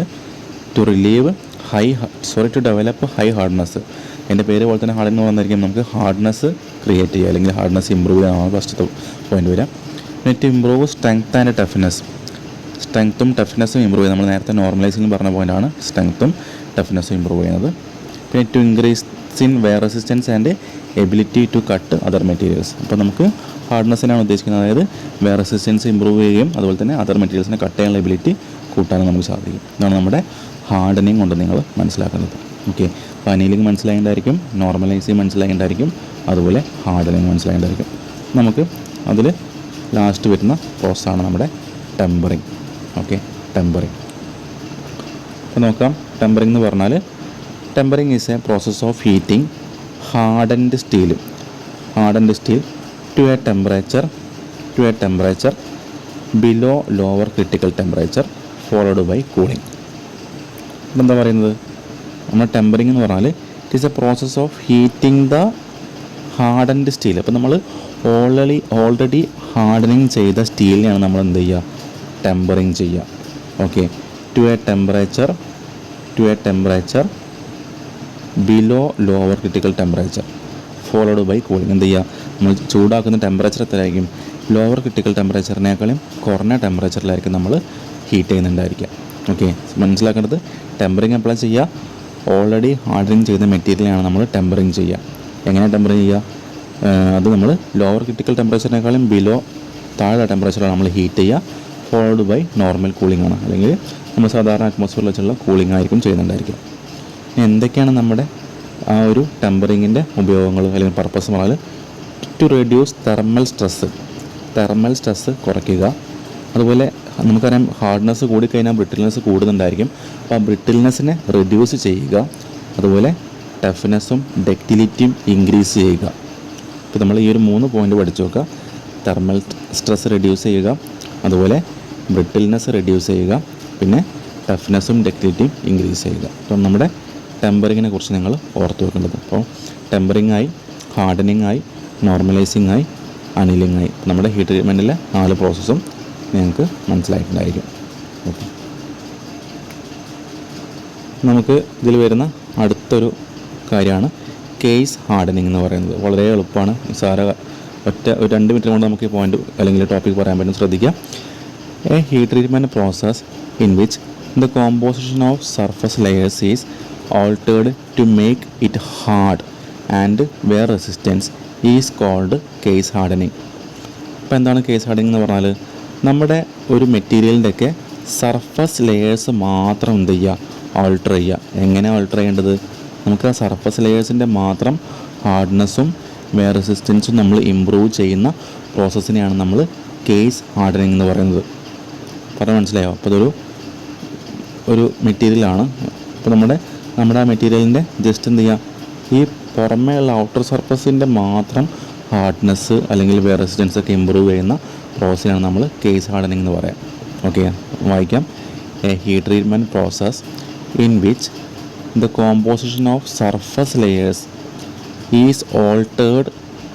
ടു ഡെവലപ്പ് ഹൈ ഹാർഡ്നെസ്. എൻ്റെ പേര് പോലെ തന്നെ ഹാർഡനിങ് വന്നിരിക്കും, നമുക്ക് ഹാർഡ്നെസ് ക്രിയേറ്റ് ചെയ്യുക അല്ലെങ്കിൽ ഹാർഡ്നെസ് ഇമ്പ്രൂവ് ചെയ്യാനാണ് ഫസ്റ്റത്തെ പോയിന്റ് വരിക. പിന്നെ to improve strength and toughness, സ്ട്രെങ്ത്തും ടഫ്നെസ്സും ഇമ്പ്രൂവ് ചെയ്യുക. നമ്മൾ നേരത്തെ നോർമലൈസിംഗ് പറഞ്ഞ പോയിൻ്റാണ് സ്ട്രെങ്ത്തും ടഫ്നെസ്സും ഇമ്പ്രൂവ് ചെയ്യുന്നത്. പിന്നെ to increase in wear resistance and ability to cut other materials. അപ്പോൾ നമുക്ക് ഹാർഡ്നെസ്സിനാണ് ഉദ്ദേശിക്കുന്നത്, അതായത് വെയർ റെസിസ്റ്റൻസ് ഇമ്പ്രൂവ് ചെയ്യുകയും അതുപോലെ തന്നെ അതർ മെറ്റീരിയൽസിനെ കട്ട് ചെയ്യാനുള്ള എബിലിറ്റി കൂട്ടാനും നമുക്ക് സാധിക്കും. ഇതാണ് നമ്മുടെ ഹാർഡനിങ് കൊണ്ട് നിങ്ങൾ മനസ്സിലാക്കുന്നത്. ഓക്കെ, അപ്പോൾ അനീലിംഗ് മനസ്സിലായിട്ടുണ്ടായിരിക്കും, നോർമലൈസിങ് മനസ്സിലായിട്ടുണ്ടായിരിക്കും, അതുപോലെ ഹാർഡനിങ് മനസ്സിലായിട്ടുണ്ടായിരിക്കും. നമുക്ക് അതിൽ ലാസ്റ്റ് വരുന്ന പ്രോസസ്സാണ് നമ്മുടെ ടെമ്പറിങ്. ഓക്കെ, ടെമ്പറിങ് അപ്പോൾ നോക്കാം. ടെമ്പറിങ് എന്ന് പറഞ്ഞാൽ tempering is a process of heating hardened steel to a temperature below lower critical temperature followed by cooling. ഇതെന്താ പറയുന്നത്? നമ്മൾ ടെമ്പറിങ് എന്ന് പറഞ്ഞാൽ it is a process of heating the hardened steel. അപ്പോൾ നമ്മൾ ഓൾറെഡി ഹാർഡനിങ് ചെയ്ത സ്റ്റീലിനെയാണ് നമ്മൾ എന്ത് ചെയ്യുക, ടെമ്പറിങ് ചെയ്യുക. Okay, to a temperature below lower critical temperature followed by cooling. എന്ത് ചെയ്യുക, നമ്മൾ ചൂടാക്കുന്ന ടെമ്പറേച്ചർ എത്രയായിരിക്കും? ലോവർ ക്രിട്ടിക്കൽ ടെമ്പറേച്ചറിനേക്കാളും കുറഞ്ഞ ടെമ്പറേച്ചറിലായിരിക്കും നമ്മൾ ഹീറ്റ് ചെയ്യുന്നുണ്ടായിരിക്കുക. ഓക്കെ, മനസ്സിലാക്കേണ്ടത് ടെമ്പറിങ് അപ്ലൈ ചെയ്യുക, ഓൾറെഡി ഹാർഡനിങ് ചെയ്ത മെറ്റീരിയലാണ് നമ്മൾ ടെമ്പറിങ് ചെയ്യുക. എങ്ങനെ ടെമ്പറിങ് ചെയ്യുക? അത് നമ്മൾ ലോവർ ക്രിട്ടിക്കൽ ടെമ്പറേച്ചറിനേക്കാളും താഴെ ടെമ്പറേച്ചറാണ് നമ്മൾ ഹീറ്റ് ചെയ്യുക. ഫോളോഡ് ബൈ നോർമൽ കൂളിംഗ് ആണ്, അല്ലെങ്കിൽ നമ്മൾ സാധാരണ അറ്റ്മോസ്ഫിയറിൽ വെച്ചുള്ള കൂളിംഗ് ആയിരിക്കും ചെയ്യുന്നുണ്ടായിരിക്കുക. എന്തൊക്കെയാണ് നമ്മുടെ ആ ഒരു ടെമ്പറിങ്ങിൻ്റെ ഉപയോഗങ്ങൾ അല്ലെങ്കിൽ പർപ്പസ് എന്ന് പറഞ്ഞാൽ ടു റെഡ്യൂസ് തെർമൽ സ്ട്രെസ്സ് കുറയ്ക്കുക. അതുപോലെ നമുക്കറിയാം ഹാർഡ്നെസ് കൂടിക്കഴിഞ്ഞാൽ ബ്രിട്ടിൽനെസ് കൂടുന്നുണ്ടായിരിക്കും. അപ്പോൾ ആ ബ്രിട്ടിൽനെസ്സിനെ റെഡ്യൂസ് ചെയ്യുക. അതുപോലെ ടഫ്നെസ്സും ഡക്റ്റിലിറ്റിയും ഇൻക്രീസ് ചെയ്യുക. ഇപ്പോൾ നമ്മൾ ഈ ഒരു 3 പോയിൻ്റ് പഠിച്ചു നോക്കുക. തെർമൽ സ്ട്രെസ് റെഡ്യൂസ് ചെയ്യുക, അതുപോലെ ബ്രിട്ടിൽനെസ് റെഡ്യൂസ് ചെയ്യുക, പിന്നെ ടഫ്നെസ്സും ഡക്റ്റിലിറ്റിയും ഇൻക്രീസ് ചെയ്യുക. അപ്പം നമ്മുടെ ടെമ്പറിങ്ങിനെ കുറിച്ച് നിങ്ങൾ ഓർത്ത് വെക്കേണ്ടത്. അപ്പോൾ ടെമ്പറിങ് ആയി, ഹാർഡനിങ് ആയി, നോർമലൈസിങ് ആയി, അനീലിംഗ് ആയി, നമ്മുടെ ഹീറ്റ് ട്രീറ്റ്മെൻറ്റിലെ 4 പ്രോസസ്സും നിങ്ങൾക്ക് മനസ്സിലായിട്ടുണ്ടായിരിക്കും. ഓക്കെ, നമുക്ക് ഇതിൽ വരുന്ന അടുത്തൊരു കാര്യമാണ് കേസ് ഹാർഡനിങ് എന്ന് പറയുന്നത്. വളരെ എളുപ്പമാണ്, ഒരു 2 മിനിറ്റ് കൊണ്ട് നമുക്ക് ഈ പോയിന്റ് അല്ലെങ്കിൽ ടോപ്പിക് പറയാൻ പറ്റും. ശ്രദ്ധിക്കുക. A heat treatment process in which the composition of surface layers is altered to make it hard and wear resistance is called case hardening. അപ്പോൾ എന്താണ് കേസ് ഹാർഡനിങ് എന്ന് പറഞ്ഞാൽ നമ്മുടെ ഒരു മെറ്റീരിയലിൻ്റെയൊക്കെ സർഫസ് ലെയേഴ്സ് മാത്രം എന്ത് ചെയ്യുക, ഓൾട്ടർ ചെയ്യുക. എങ്ങനെ ഓൾട്ടർ ചെയ്യേണ്ടത്? നമുക്ക് ആ സർഫസ് ലെയേഴ്സിൻ്റെ മാത്രം ഹാർഡ്നെസ്സും വെയർ റെസിസ്റ്റൻസും നമ്മൾ ഇമ്പ്രൂവ് ചെയ്യുന്ന പ്രോസസ്സിനെയാണ് നമ്മൾ കേസ് ഹാർഡനിങ് എന്ന് പറയുന്നത്. പറഞ്ഞാൽ മനസ്സിലായോ? അപ്പോൾ ഇതൊരു മെറ്റീരിയലാണ്. അപ്പോൾ നമ്മുടെ ആ മെറ്റീരിയലിൻ്റെ ജസ്റ്റ് എന്ത് ചെയ്യുക, ഈ പുറമേയുള്ള ഔട്ടർ സർഫസിൻ്റെ മാത്രം ഹാർഡ്നെസ് അല്ലെങ്കിൽ വെയർ റെസിസ്റ്റൻസ് ഒക്കെ ഇമ്പ്രൂവ് ചെയ്യുന്ന പ്രോസസ്സിനാണ് നമ്മൾ കേസ് ഹാർഡനിങ് എന്ന് പറയാം. ഓക്കെ, വായിക്കാം. A heat treatment process in which the composition of surface layers is altered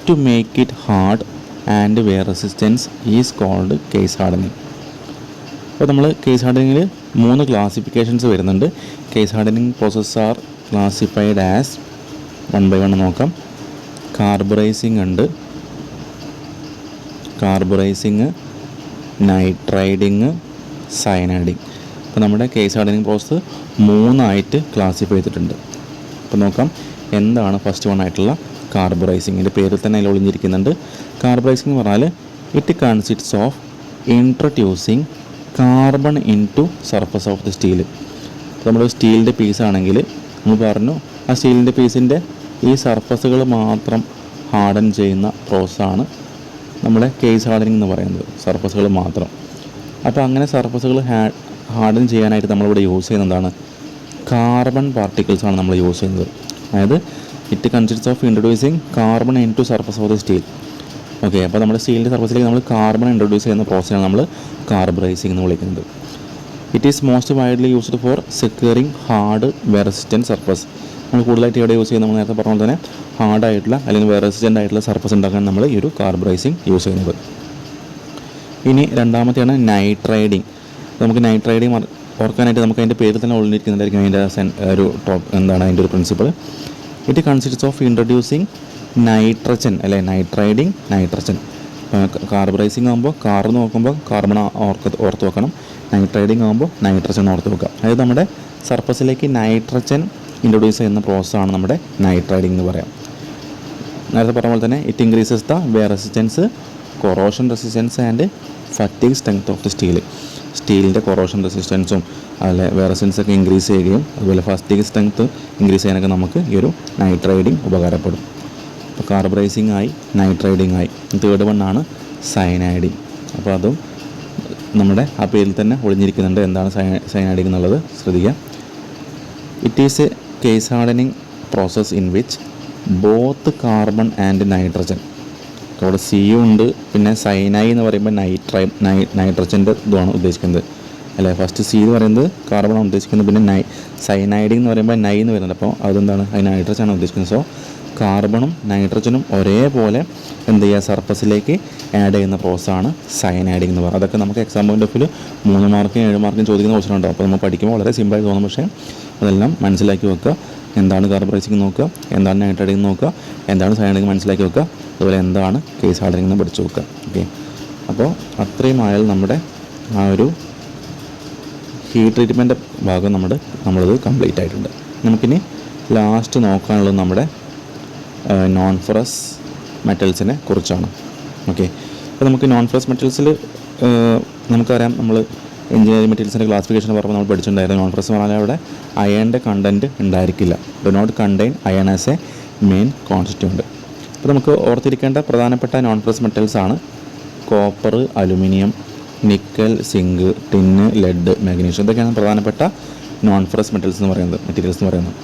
to make it hard and wear resistance is called case hardening. അപ്പോൾ നമ്മൾ case ഹാർഡനിങ്ങിൽ 3 classifications വരുന്നുണ്ട്. Case hardening process are classified as 1 by 1 നോക്കാം. Carburising ഉണ്ട്, നൈട്രൈഡിങ്, സയനൈഡിങ്. അപ്പോൾ നമ്മുടെ case hardening process 3 ആയിട്ട് classify ചെയ്തിട്ടുണ്ട്. അപ്പോൾ നോക്കാം എന്താണ് ഫസ്റ്റ് വൺ ആയിട്ടുള്ള കാർബറൈസിങ്ങിൻ്റെ പേരിൽ തന്നെ അതിൽ ഒളിഞ്ഞിരിക്കുന്നുണ്ട്. കാർബറൈസിങ് എന്ന് പറഞ്ഞാൽ it consists of introducing carbon into surface of the steel. നമ്മൾ സ്റ്റീലിൻ്റെ പീസാണെങ്കിൽ നമ്മൾ പറഞ്ഞു ആ സ്റ്റീലിൻ്റെ പീസിൻ്റെ ഈ സർഫസുകൾ മാത്രം ഹാർഡൻ ചെയ്യുന്ന പ്രോസസ്സാണ് നമ്മുടെ കേസ് ഹാർഡനിങ് എന്ന് പറയുന്നത്, സർഫസുകൾ മാത്രം. അപ്പോൾ അങ്ങനെ സർഫസുകൾ ഹാർഡൻ ചെയ്യാനായിട്ട് നമ്മളിവിടെ യൂസ് ചെയ്യുന്നതാണ് കാർബൺ പാർട്ടിക്കിൾസാണ് നമ്മൾ യൂസ് ചെയ്യുന്നത്. അതായത് it consists of introducing carbon into surface of the steel. Okay, അപ്പോൾ നമ്മുടെ സ്റ്റീലിൻ്റെ സർഫസിലേക്ക് നമ്മൾ കാർബൺ ഇൻട്രൊഡ്യൂസ് ചെയ്യുന്ന പ്രോസസ്സിനാണ് നമ്മൾ കാർബറൈസിങ് എന്ന് വിളിക്കുന്നത്. It is most widely used for securing hard wear resistant surface. നമ്മൾ കൂടുതലായിട്ട് എവിടെ യൂസ് ചെയ്യുന്നത്, നമ്മൾ നേരത്തെ പറഞ്ഞ പോലെ തന്നെ ഹാർഡായിട്ടുള്ള അല്ലെങ്കിൽ വെയർ റെസിസ്റ്റൻ്റ് ആയിട്ടുള്ള സർഫസ് ഉണ്ടാക്കാൻ നമ്മൾ ഈ ഒരു കാർബറൈസിങ് യൂസ് ചെയ്യുന്നത്. ഇനി രണ്ടാമത്തെയാണ് നൈട്രൈഡിങ്. നമുക്ക് നൈട്രൈഡിങ് ഓർക്കാനായിട്ട് നമുക്ക് അതിൻ്റെ പേരിൽ തന്നെ ഒളിഞ്ഞിരിക്കുന്നുണ്ടായിരിക്കും അതിൻ്റെ ഒരു എന്താണ് അതിൻ്റെ ഒരു principle. It consists of introducing nitrogen അല്ലെ, നൈട്രൈഡിങ് നൈട്രജൻ. കാർബറൈസിങ് ആകുമ്പോൾ കാർന്ന് നോക്കുമ്പോൾ കാർബൺ ഓർത്ത് വെക്കണം, നൈട്രൈഡിങ് ആകുമ്പോൾ നൈട്രജൻ ഓർത്ത് വെക്കുക. അതായത് നമ്മുടെ സർഫസിലേക്ക് നൈട്രജൻ ഇൻട്രൊഡ്യൂസ് ചെയ്യുന്ന പ്രോസസ്സാണ് നമ്മുടെ നൈട്രൈഡിങ് എന്ന് പറയാം. നേരത്തെ പറഞ്ഞ പോലെ തന്നെ it increases the wear resistance, corrosion resistance and fatigue strength of the steel. സ്റ്റീലിൻ്റെ കൊറോഷൻ റെസിസ്റ്റൻസും അതുപോലെ വെയർ റെസിസ്റ്റൻസ് ഒക്കെ ഇൻക്രീസ് ചെയ്യുകയും അതുപോലെ ഫറ്റീഗ് സ്ട്രെങ്ത് ഇൻക്രീസ് ചെയ്യാനൊക്കെ നമുക്ക് ഈ ഒരു നൈട്രൈഡിങ് ഉപകാരപ്പെടും. അപ്പോൾ കാർബറൈസിങ് ആയി, നൈട്രൈഡിങ് ആയി. തേർഡ് വണ്ണാണ് സയനൈഡിങ്. അപ്പോൾ അതും നമ്മുടെ ആ പേരിൽ തന്നെ ഒളിഞ്ഞിരിക്കുന്നുണ്ട് എന്താണ് സയനൈഡിങ് എന്നുള്ളത് ശ്രദ്ധിക്കുക. It is A case hardening process in which both carbon and nitrogen. അവിടെ സിയും ഉണ്ട്, പിന്നെ സൈനൈ എന്ന് പറയുമ്പോൾ നൈട്രജൻ്റെ ഇതാണ് ഉദ്ദേശിക്കുന്നത് അല്ലേ. ഫസ്റ്റ് സി എന്ന് പറയുന്നത് കാർബണാണ് ഉദ്ദേശിക്കുന്നത്, പിന്നെ സൈനൈഡിങ് എന്ന് പറയുമ്പോൾ നൈ എന്ന് വരുന്നുണ്ട്. അപ്പോൾ അതെന്താണ്, അത് നൈട്രജനാണ് ഉദ്ദേശിക്കുന്നത്. സോ കാർബണും നൈട്രജനും ഒരേപോലെ എന്ത് ചെയ്യുക, സർഫസിലേക്ക് ആഡ് ചെയ്യുന്ന പ്രോസസ്സാണ് സയനൈഡിങ് എന്ന് പറയുന്നത്. അതൊക്കെ നമുക്ക് എക്സാം പോയിൻ്റ് ഓഫ് വ്യൂ 3 മാർക്കും 7 മാർക്കും ചോദിക്കുന്ന ക്വസ്റ്റൻ ഉണ്ടാവും. അപ്പോൾ നമ്മൾ പഠിക്കുമ്പോൾ വളരെ സിമ്പിളായി തോന്നും, പക്ഷേ അതെല്ലാം മനസ്സിലാക്കി വെക്കുക. എന്താണ് കാർബറൈസിങ് നോക്കുക, എന്താണ് നൈട്രൈഡിങ് നോക്കുക, എന്താണ് സയനൈഡിങ് മനസ്സിലാക്കി വെക്കുക, അതുപോലെ എന്താണ് കേസ് ഹാർഡനിങ് എന്ന് പഠിച്ചു വെക്കുക. ഓക്കെ, അപ്പോൾ അത്രയും ആയാൽ നമ്മുടെ ആ ഒരു ഹീറ്റ് ട്രീറ്റ്മെൻറ്റ് ഭാഗം നമ്മളത് കംപ്ലീറ്റ് ആയിട്ടുണ്ട്. നമുക്കിനി ലാസ്റ്റ് നോക്കാനുള്ളത് നമ്മുടെ നോൺ ഫെറസ് മെറ്റൽസിനെ കുറിച്ചാണ്. ഓക്കെ, അപ്പോൾ നമുക്ക് നോൺ ഫെറസ് മെറ്റൽസിൽ നമുക്കറിയാം, നമ്മൾ എഞ്ചിനീയറിംഗ് മെറ്റീരിയൽസിൻ്റെ ക്ലാസിഫിക്കേഷൻ പറയുമ്പോൾ നമ്മൾ പഠിച്ചിട്ടുണ്ടായിരുന്നു. നോൺ ഫെറസ് പറഞ്ഞാൽ അവിടെ അയണിൻ്റെ കണ്ടൻറ്റ് ഉണ്ടായിരിക്കില്ല. Do not contain iron as a main constituent. അപ്പോൾ നമുക്ക് ഓർത്തിരിക്കേണ്ട പ്രധാനപ്പെട്ട നോൺ ഫെറസ് മെറ്റൽസാണ് copper, aluminium, nickel, zinc, tin, lead, magnesium. ഇതൊക്കെയാണ് പ്രധാനപ്പെട്ട നോൺ ഫെറസ് മെറ്റീരിയൽസ് എന്ന് പറയുന്നത്.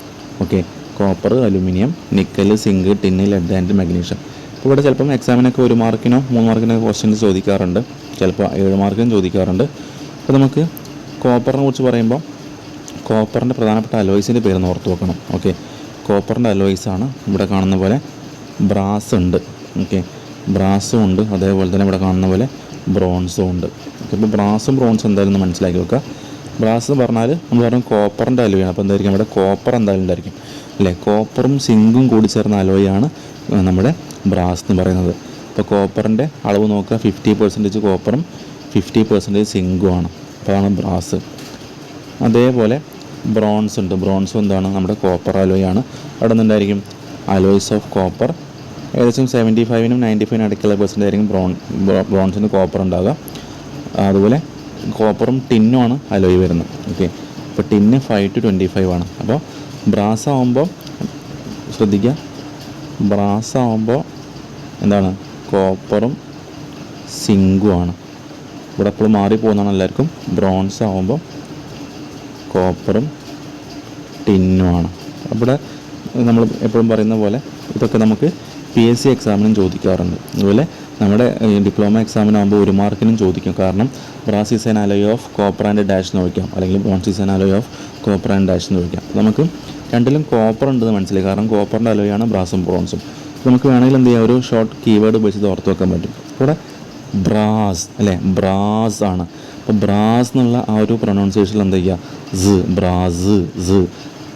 Okay, copper, aluminium, nickel, zinc, tin, lead and magnesium. അപ്പോൾ ഇവിടെ ചിലപ്പം എക്സാമിനൊക്കെ 1 മാർക്കിനോ 3 മാർക്കിനോ ക്വസ്റ്റ്യൻസ് ചോദിക്കാറുണ്ട്, ചിലപ്പോൾ 7 മാർക്കിനും ചോദിക്കാറുണ്ട്. അപ്പോൾ നമുക്ക് കോപ്പറിനെ കുറിച്ച് പറയുമ്പോൾ കോപ്പറിൻ്റെ പ്രധാനപ്പെട്ട അലോയ്സിൻ്റെ പേരൊന്ന് ഓർത്ത് വെക്കണം. ഓക്കെ, കോപ്പറിൻ്റെ അലോയ്സാണ് ഇവിടെ കാണുന്ന പോലെ ബ്രാസ് ഉണ്ട്. ഓക്കെ, ബ്രാസും ഉണ്ട്, അതേപോലെ തന്നെ ഇവിടെ കാണുന്ന പോലെ ബ്രോൺസും ഉണ്ട്. ഓക്കെ, അപ്പോൾ ബ്രാസും ബ്രോൺസും എന്തായാലും ഒന്ന് മനസ്സിലാക്കി വെക്കുക. ബ്രാസ് എന്ന് പറഞ്ഞാൽ നമ്മൾ പറയും കോപ്പറിൻ്റെ അലോയാണ്. അപ്പോൾ എന്തായിരിക്കും ഇവിടെ കോപ്പർ എന്തായാലും ഉണ്ടായിരിക്കും അല്ലേ. കോപ്പറും സിങ്കും കൂടി ചേർന്ന അലോയാണ് നമ്മുടെ ബ്രാസ് എന്ന് പറയുന്നത്. ഇപ്പോൾ കോപ്പറിൻ്റെ അളവ് നോക്കുക, 50% കോപ്പറും 50% സിങ്കുമാണ്. അപ്പോൾ അതാണ് ബ്രാസ്. അതേപോലെ ബ്രോൺസ് ഉണ്ട്. ബ്രോൺസും എന്താണ്, നമ്മുടെ കോപ്പർ അലോയാണ്. അവിടെ നിന്നുണ്ടായിരിക്കും അലോയ്സ് ഓഫ് കോപ്പർ ഏകദേശം 75-നും 95-നും ഇടയ്ക്കുള്ള പെർസെൻറ്റേജ് ആയിരിക്കും ബ്രോൺസിന് കോപ്പർ ഉണ്ടാകുക. അതുപോലെ കോപ്പറും ടിന്നുമാണ് അലോയ് വരുന്നത്. ഓക്കെ, അപ്പോൾ ടിന്ന് 5 to 25 ആണ്. അപ്പോൾ ബ്രാസ് ആകുമ്പോൾ ശ്രദ്ധിക്കുക, ബ്രാസ് ആകുമ്പോൾ എന്താണ് കോപ്പറും സിങ്കും ആണ്. ഇവിടെ എപ്പോഴും മാറിപ്പോകുന്നതാണ് എല്ലാവർക്കും. ബ്രോൺസ് ആകുമ്പോൾ കോപ്പറും ടിന്നുമാണ്. ഇവിടെ നമ്മൾ എപ്പോഴും പറയുന്ന പോലെ ഇതൊക്കെ നമുക്ക് PSC എക്സാമിനും ചോദിക്കാറുണ്ട്. അതുപോലെ നമ്മുടെ ഡിപ്ലോമ എക്സാമിനാകുമ്പോൾ 1 മാർക്കിനും ചോദിക്കും. കാരണം brass is an alloy of copper and dash എന്ന് ചോദിക്കാം, അല്ലെങ്കിൽ bronze is an alloy of copper and dash എന്ന് ചോദിക്കാം. നമുക്ക് രണ്ടിലും കോപ്പർ ഉണ്ടെന്ന് മനസ്സിലായി. കാരണം കോപ്പറിൻ്റെ അലോയാണ് ബ്രാസും ബ്രോൺസും. നമുക്ക് വേണമെങ്കിൽ എന്ത് ചെയ്യാം, ഒരു ഷോർട്ട് കീവേഡ് ഉപയോഗിച്ച് ഓർത്ത് വെക്കാൻ പറ്റും. ഇവിടെ ബ്രാസ് അല്ലേ, ബ്രാസ് ആണ്. അപ്പോൾ ബ്രാസ് എന്നുള്ള ആ ഒരു പ്രൊനൗൺസിയേഷനിൽ എന്ത് ചെയ്യുക, ബ്രാസ്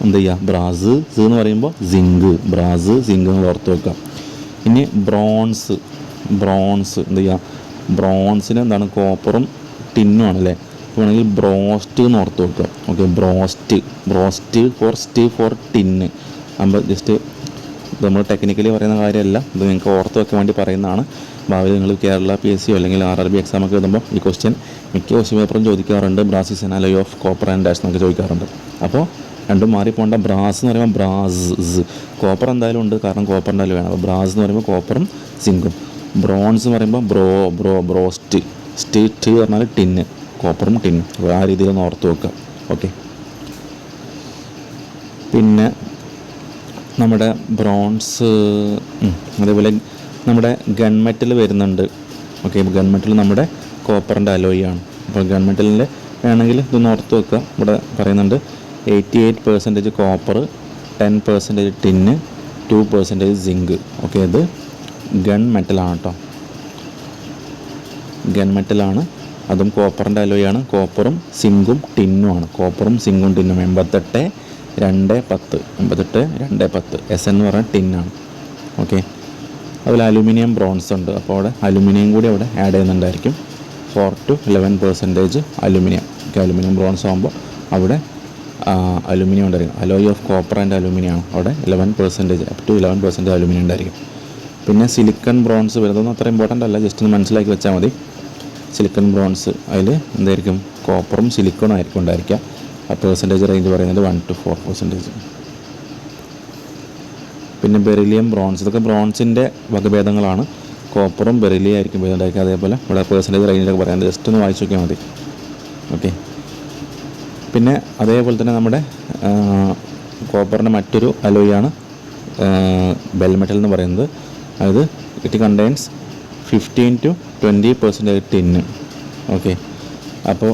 എന്ത് ചെയ്യുക, ബ്രാസ് എന്ന് പറയുമ്പോൾ സിങ്ക്, ബ്രാസ് സിങ്ക് എന്ന് ഓർത്ത് വെക്കുക. ഇനി ബ്രോൺസ് എന്ത് ചെയ്യുക, ബ്രോൺസിന് എന്താണ് കോപ്പറും ടിന്നും ആണല്ലേ. വേണമെങ്കിൽ ബ്രോസ്റ്റ് എന്ന് ഓർത്ത് വെക്കുക. ഓക്കെ, ബ്രോസ്റ്റ് ഫോർ ടിന്ന്. നമ്മൾ ജസ്റ്റ് നമ്മൾ ടെക്നിക്കലി പറയുന്ന കാര്യമല്ല, ഇത് നിങ്ങൾക്ക് ഓർത്ത് വെക്കാൻ വേണ്ടി പറയുന്നതാണ്. ഭാവിയിൽ നിങ്ങൾ കേരള PSC അല്ലെങ്കിൽ RRB എക്സാമൊക്കെ എഴുതുമ്പോൾ ഈ മിക്ക ക്വസ്റ്റ്യൻ പേപ്പറും ചോദിക്കാറുണ്ട്. Brass is an alloy of copper and dash എന്നൊക്കെ ചോദിക്കാറുണ്ട്. അപ്പോൾ രണ്ടും മാറിപ്പോണ്ട. ബ്രാസ് എന്ന് പറയുമ്പോൾ ബ്രാസ്, കോപ്പർ എന്തായാലും ഉണ്ട്, കാരണം കോപ്പറിൻ്റെ അലോയ് വേണം. അപ്പോൾ ബ്രാസ് എന്ന് പറയുമ്പോൾ കോപ്പറും സിങ്കും. ബ്രോൺസ് എന്ന് പറയുമ്പോൾ ബ്രോസ്റ്റ് പറഞ്ഞാൽ ടിന്ന്, കോപ്പറും ടിന്നും. അപ്പോൾ ആ രീതിയിലൊന്ന് ഓർത്ത് വെക്കുക. ഓക്കെ, പിന്നെ നമ്മുടെ ബ്രോൺസ് അതേപോലെ നമ്മുടെ ഗൺമെറ്റൽ വരുന്നുണ്ട്. ഓക്കെ, ഗൺമെറ്റൽ നമ്മുടെ കോപ്പറിൻ്റെ അലോയ് ആണ്. അപ്പോൾ ഗൺമെറ്റലിൻ്റെ വേണമെങ്കിൽ ഇതൊന്ന് ഓർത്ത് വെക്കുക. ഇവിടെ പറയുന്നുണ്ട് 88% കോപ്പർ, 10% ടിന്ന്, 2% സിങ്ക്. ഓക്കെ, ഇത് ഗൺമെറ്റലാണ് കേട്ടോ, ഗൺമെറ്റലാണ്. അതും കോപ്പറിൻ്റെ അലോയാണ്. കോപ്പറും സിങ്കും ടിന്നുമാണ്. കോപ്പറും സിങ്കും ടിന്നും 88, 210 SN എന്ന് പറഞ്ഞാൽ ടിന്നാണ്. ഓക്കെ, അതുപോലെ അലുമിനിയം ബ്രോൺസ് ഉണ്ട്. അപ്പോൾ അവിടെ അലുമിനിയം കൂടി അവിടെ ആഡ് ചെയ്യുന്നുണ്ടായിരിക്കും. 4 to 11% aluminium. Okay, aluminium bronze ആകുമ്പോൾ അവിടെ അലുമിനിയം ഉണ്ടായിരിക്കും. Alloy of copper and aluminium ആണ്. അവിടെ 11% അപ് ടു 11% അലുമിനിയം ഉണ്ടായിരിക്കും. പിന്നെ സിലിക്കൺ ബ്രോൺസ് വരുന്നതൊന്നും അത്ര ഇമ്പോർട്ടൻ്റ് അല്ല, ജസ്റ്റ് ഒന്ന് മനസ്സിലാക്കി വെച്ചാൽ മതി. സിലിക്കൺ ബ്രോൺസ് അതിൽ എന്തായിരിക്കും, കോപ്പറും സിലിക്കണും ആയിരിക്കും ഉണ്ടായിരിക്കുക. ആ പെർസെൻറ്റേജ് റേഞ്ച് പറയുന്നത് 1 to 4%. പിന്നെ ബെറിലിയം ബ്രോൺസ്, ഇതൊക്കെ ബ്രോൺസിൻ്റെ വകഭേദങ്ങളാണ്. കോപ്പറും ബെറിലിയം ആയിരിക്കും ഉണ്ടായിരിക്കുക. അതേപോലെ ഇവിടെ പെർസെൻറ്റേജ് റേഞ്ചൊക്കെ പറയുന്നത് ജസ്റ്റ് ഒന്ന് വായിച്ച് നോക്കിയാൽ മതി. ഓക്കെ, പിന്നെ അതേപോലെ തന്നെ നമ്മുടെ കോപ്പറിൻ്റെ മറ്റൊരു അലോയാണ് ബെൽ മെറ്റൽ എന്ന് പറയുന്നത്. അതായത് it contains 15 to 20% tin. Okay, അപ്പോൾ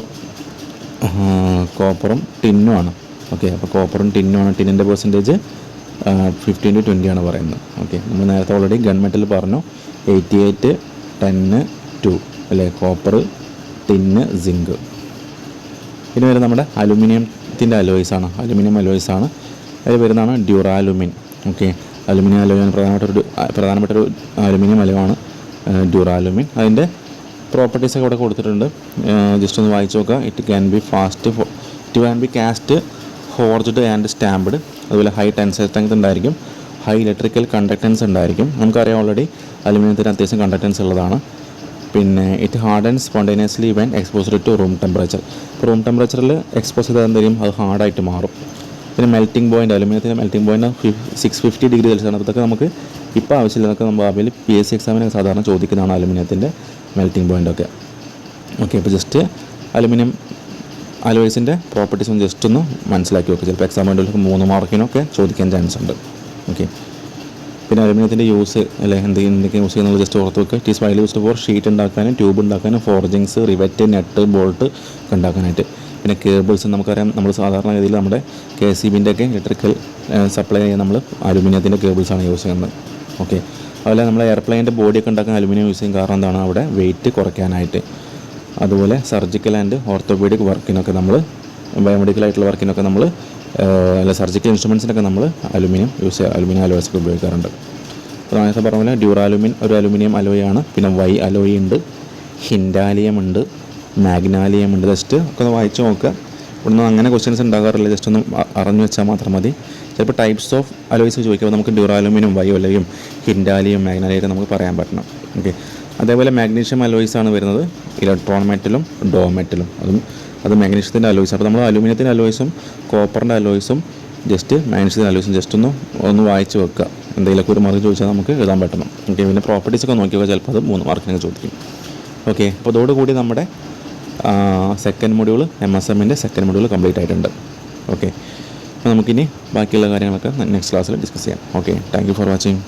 കോപ്പറും ടിന്നുമാണ്. ഓക്കെ, അപ്പോൾ കോപ്പറും ടിന്നുമാണ്. ടിന്നിൻ്റെ പെർസെൻറ്റേജ് 15 to 20 ആണ് പറയുന്നത്. ഓക്കെ, നമ്മൾ നേരത്തെ ഓൾറെഡി ഗൺമെറ്റൽ പറഞ്ഞു 88, 10, 2 അല്ലേ, കോപ്പർ, ടിന്ന്, സിങ്ക്. പിന്നെ വരുന്നത് നമ്മുടെ അലുമിനിയത്തിൻ്റെ അലോയ്സാണ്. അലുമിനിയം അലോയ്സാണ്. അതിൽ വരുന്നതാണ് ഡ്യൂറാലുമിൻ. ഓക്കെ, അലുമിനിയം അലോയാണ് പ്രധാനപ്പെട്ട ഒരു അലുമിനിയം അലോയാണ് ഡ്യൂറാലുമിൻ. അതിൻ്റെ പ്രോപ്പർട്ടീസൊക്കെ ഇവിടെ കൊടുത്തിട്ടുണ്ട്, ജസ്റ്റ് ഒന്ന് വായിച്ച് നോക്കുക. It can be cast, forged and stamped. അതുപോലെ ഹൈ ടെൻസൈൽ സ്ട്രെങ്ത് ഉണ്ടായിരിക്കും, ഹൈ ഇലക്ട്രിക്കൽ കണ്ടക്റ്റൻസ് ഉണ്ടായിരിക്കും. നമുക്കറിയാം ഓൾറെഡി അലുമിനിയത്തിന് അത്യാവശ്യം കണ്ടക്റ്റൻസ് ഉള്ളതാണ്. പിന്നെ it hardens spontaneously when exposed to room temperature. ഇപ്പോൾ റൂം ടെമ്പറേച്ചറിൽ എക്സ്പോസ് ചെയ്താൽ എന്തായാലും അത് ഹാർഡായിട്ട് മാറും. പിന്നെ മെൽറ്റിംഗ് പോയിൻ്റ്, അലുമിനിയത്തിൻ്റെ മെൽറ്റിംഗ് പോയിൻ്റ് 650 ഡിഗ്രി സെൽഷ്യസാണ്. അതൊക്കെ നമുക്ക് ഇപ്പോൾ ആവശ്യമില്ല, അതൊക്കെ നമ്മൾ ഭാവിയിൽ PSC എക്സാമിന് സാധാരണ ചോദിക്കുന്നതാണ് അലുമിനിയത്തിൻ്റെ മെൽറ്റിംഗ് പോയിൻ്റൊക്കെ. ഓക്കെ, അപ്പോൾ ജസ്റ്റ് അലുമിനിയം അലോയ്സിൻ്റെ പ്രോപ്പർട്ടീസ് ഒന്ന് ജസ്റ്റ് ഒന്ന് മനസ്സിലാക്കി വെക്കുക. ചിലപ്പോൾ എക്സാം വേണ്ടിയൊക്കെ 3 മാർക്കിനൊക്കെ ചോദിക്കാൻ ചാൻസ് ഉണ്ട്. ഓക്കെ, പിന്നെ അലുമിനിയത്തിൻ്റെ യൂസ് അല്ലേ, എന്തൊക്കെ യൂസ് ചെയ്യുന്നത് ജസ്റ്റ് ഓർത്ത് വെക്കുക. It is widely used four sheet ഉണ്ടാക്കാനും ട്യൂബ് ഉണ്ടാക്കാനും ഫോർജിങ്സ്, റിവറ്റ്, നെറ്റ്, ബോൾട്ട് ഒക്കെ ഉണ്ടാക്കാനായിട്ട്. പിന്നെ കേബിൾസ് നമുക്കറിയാം, നമ്മൾ സാധാരണ രീതിയിൽ നമ്മുടെ KCBൻ്റെ ഒക്കെ ഇലക്ട്രിക്കൽ സപ്ലൈ ചെയ്യാൻ നമ്മൾ അലുമിനിയത്തിൻ്റെ കേബിൾസാണ് യൂസ് ചെയ്യുന്നത്. ഓക്കെ, അതുപോലെ നമ്മൾ എയർപ്ലെയിൻ്റെ ബോഡിയൊക്കെ ഉണ്ടാക്കാൻ അലുമിനിയം യൂസ് ചെയ്യും. കാരണം എന്താണ്, അവിടെ വെയിറ്റ് കുറയ്ക്കാനായിട്ട്. അതുപോലെ സർജിക്കൽ ആൻഡ് ഓർത്തോപീഡിക് വർക്കിനൊക്കെ നമ്മൾ, ബയോമെഡിക്കൽ ആയിട്ടുള്ള വർക്കിനൊക്കെ നമ്മൾ, അല്ല സർജിക്കൽ ഇൻസ്ട്രുമെൻസിനൊക്കെ നമ്മൾ അലുമിനിയം യൂസ് ചെയ്യുക, അലുമിനിയം അലോയ്സൊക്കെ ഉപയോഗിക്കാറുണ്ട്. അപ്പോൾ നേരത്തെ പറഞ്ഞ പോലെ ഡ്യൂറാലുമിൻ ഒരു അലുമിനിയം അലോയാണ്. പിന്നെ വൈ അലോയ് ഉണ്ട്, ഹിൻഡാലിയം ഉണ്ട്, മാഗ്നാലിയം ഉണ്ട്. ജസ്റ്റ് ഒക്കെ ഒന്ന് വായിച്ച് നോക്കുക. ഇവിടുന്ന് അങ്ങനെ ക്വസ്റ്റ്യൻസ് ഉണ്ടാകാറില്ല, ജസ്റ്റ് ഒന്ന് അറിഞ്ഞു വെച്ചാൽ മാത്രം മതി. ചിലപ്പോൾ ടൈപ്സ് ഓഫ് അലോയ്സ് ചോദിക്കുമ്പോൾ നമുക്ക് ഡ്യൂറാലുമിനും വയോലയും ഹിൻഡാലിയും മാഗ്നാലിയൊക്കെ നമുക്ക് പറയാൻ പറ്റണം. ഓക്കെ, അതേപോലെ മാഗ്നീഷ്യം അലോയ്സ് ആണ് വരുന്നത് ഇലക്ട്രോൺ മെറ്റലും ഡോ മെറ്റലും. അത് മാഗ്നീഷ്യത്തിൻ്റെ അലോയ്സ്. അപ്പോൾ നമ്മൾ അലൂമിനിയത്തിൻ്റെ അലോയ്സും കോപ്പറിൻ്റെ അലോയ്സും ജസ്റ്റ് മാഗ്നീഷ്യത്തിൻ്റെ അലോയ്സും ജസ്റ്റ് ഒന്ന് വായിച്ച് വെക്കുക. എന്തെങ്കിലുമൊക്കെ ഒരു മാർക്ക് ചോദിച്ചാൽ നമുക്ക് എഴുതാൻ പറ്റണം. ഓക്കെ, പിന്നെ പ്രോപ്പർട്ടീസൊക്കെ നോക്കി വെക്കുക, ചിലപ്പോൾ അത് 3 മാർക്കിനൊക്കെ ചോദിക്കും. ഓക്കെ, അപ്പോൾ അതോടുകൂടി നമ്മുടെ സെക്കൻഡ് മൊഡ്യൂൾ MSMൻ്റെ സെക്കൻഡ് മൊഡ്യൂൾ കംപ്ലീറ്റ് ആയിട്ടുണ്ട്. ഓക്കെ, അപ്പോൾ നമുക്കിനി ബാക്കിയുള്ള കാര്യങ്ങളൊക്കെ നെക്സ്റ്റ് ക്ലാസ്സിൽ ഡിസ്കസ് ചെയ്യാം. Okay, thank you for watching.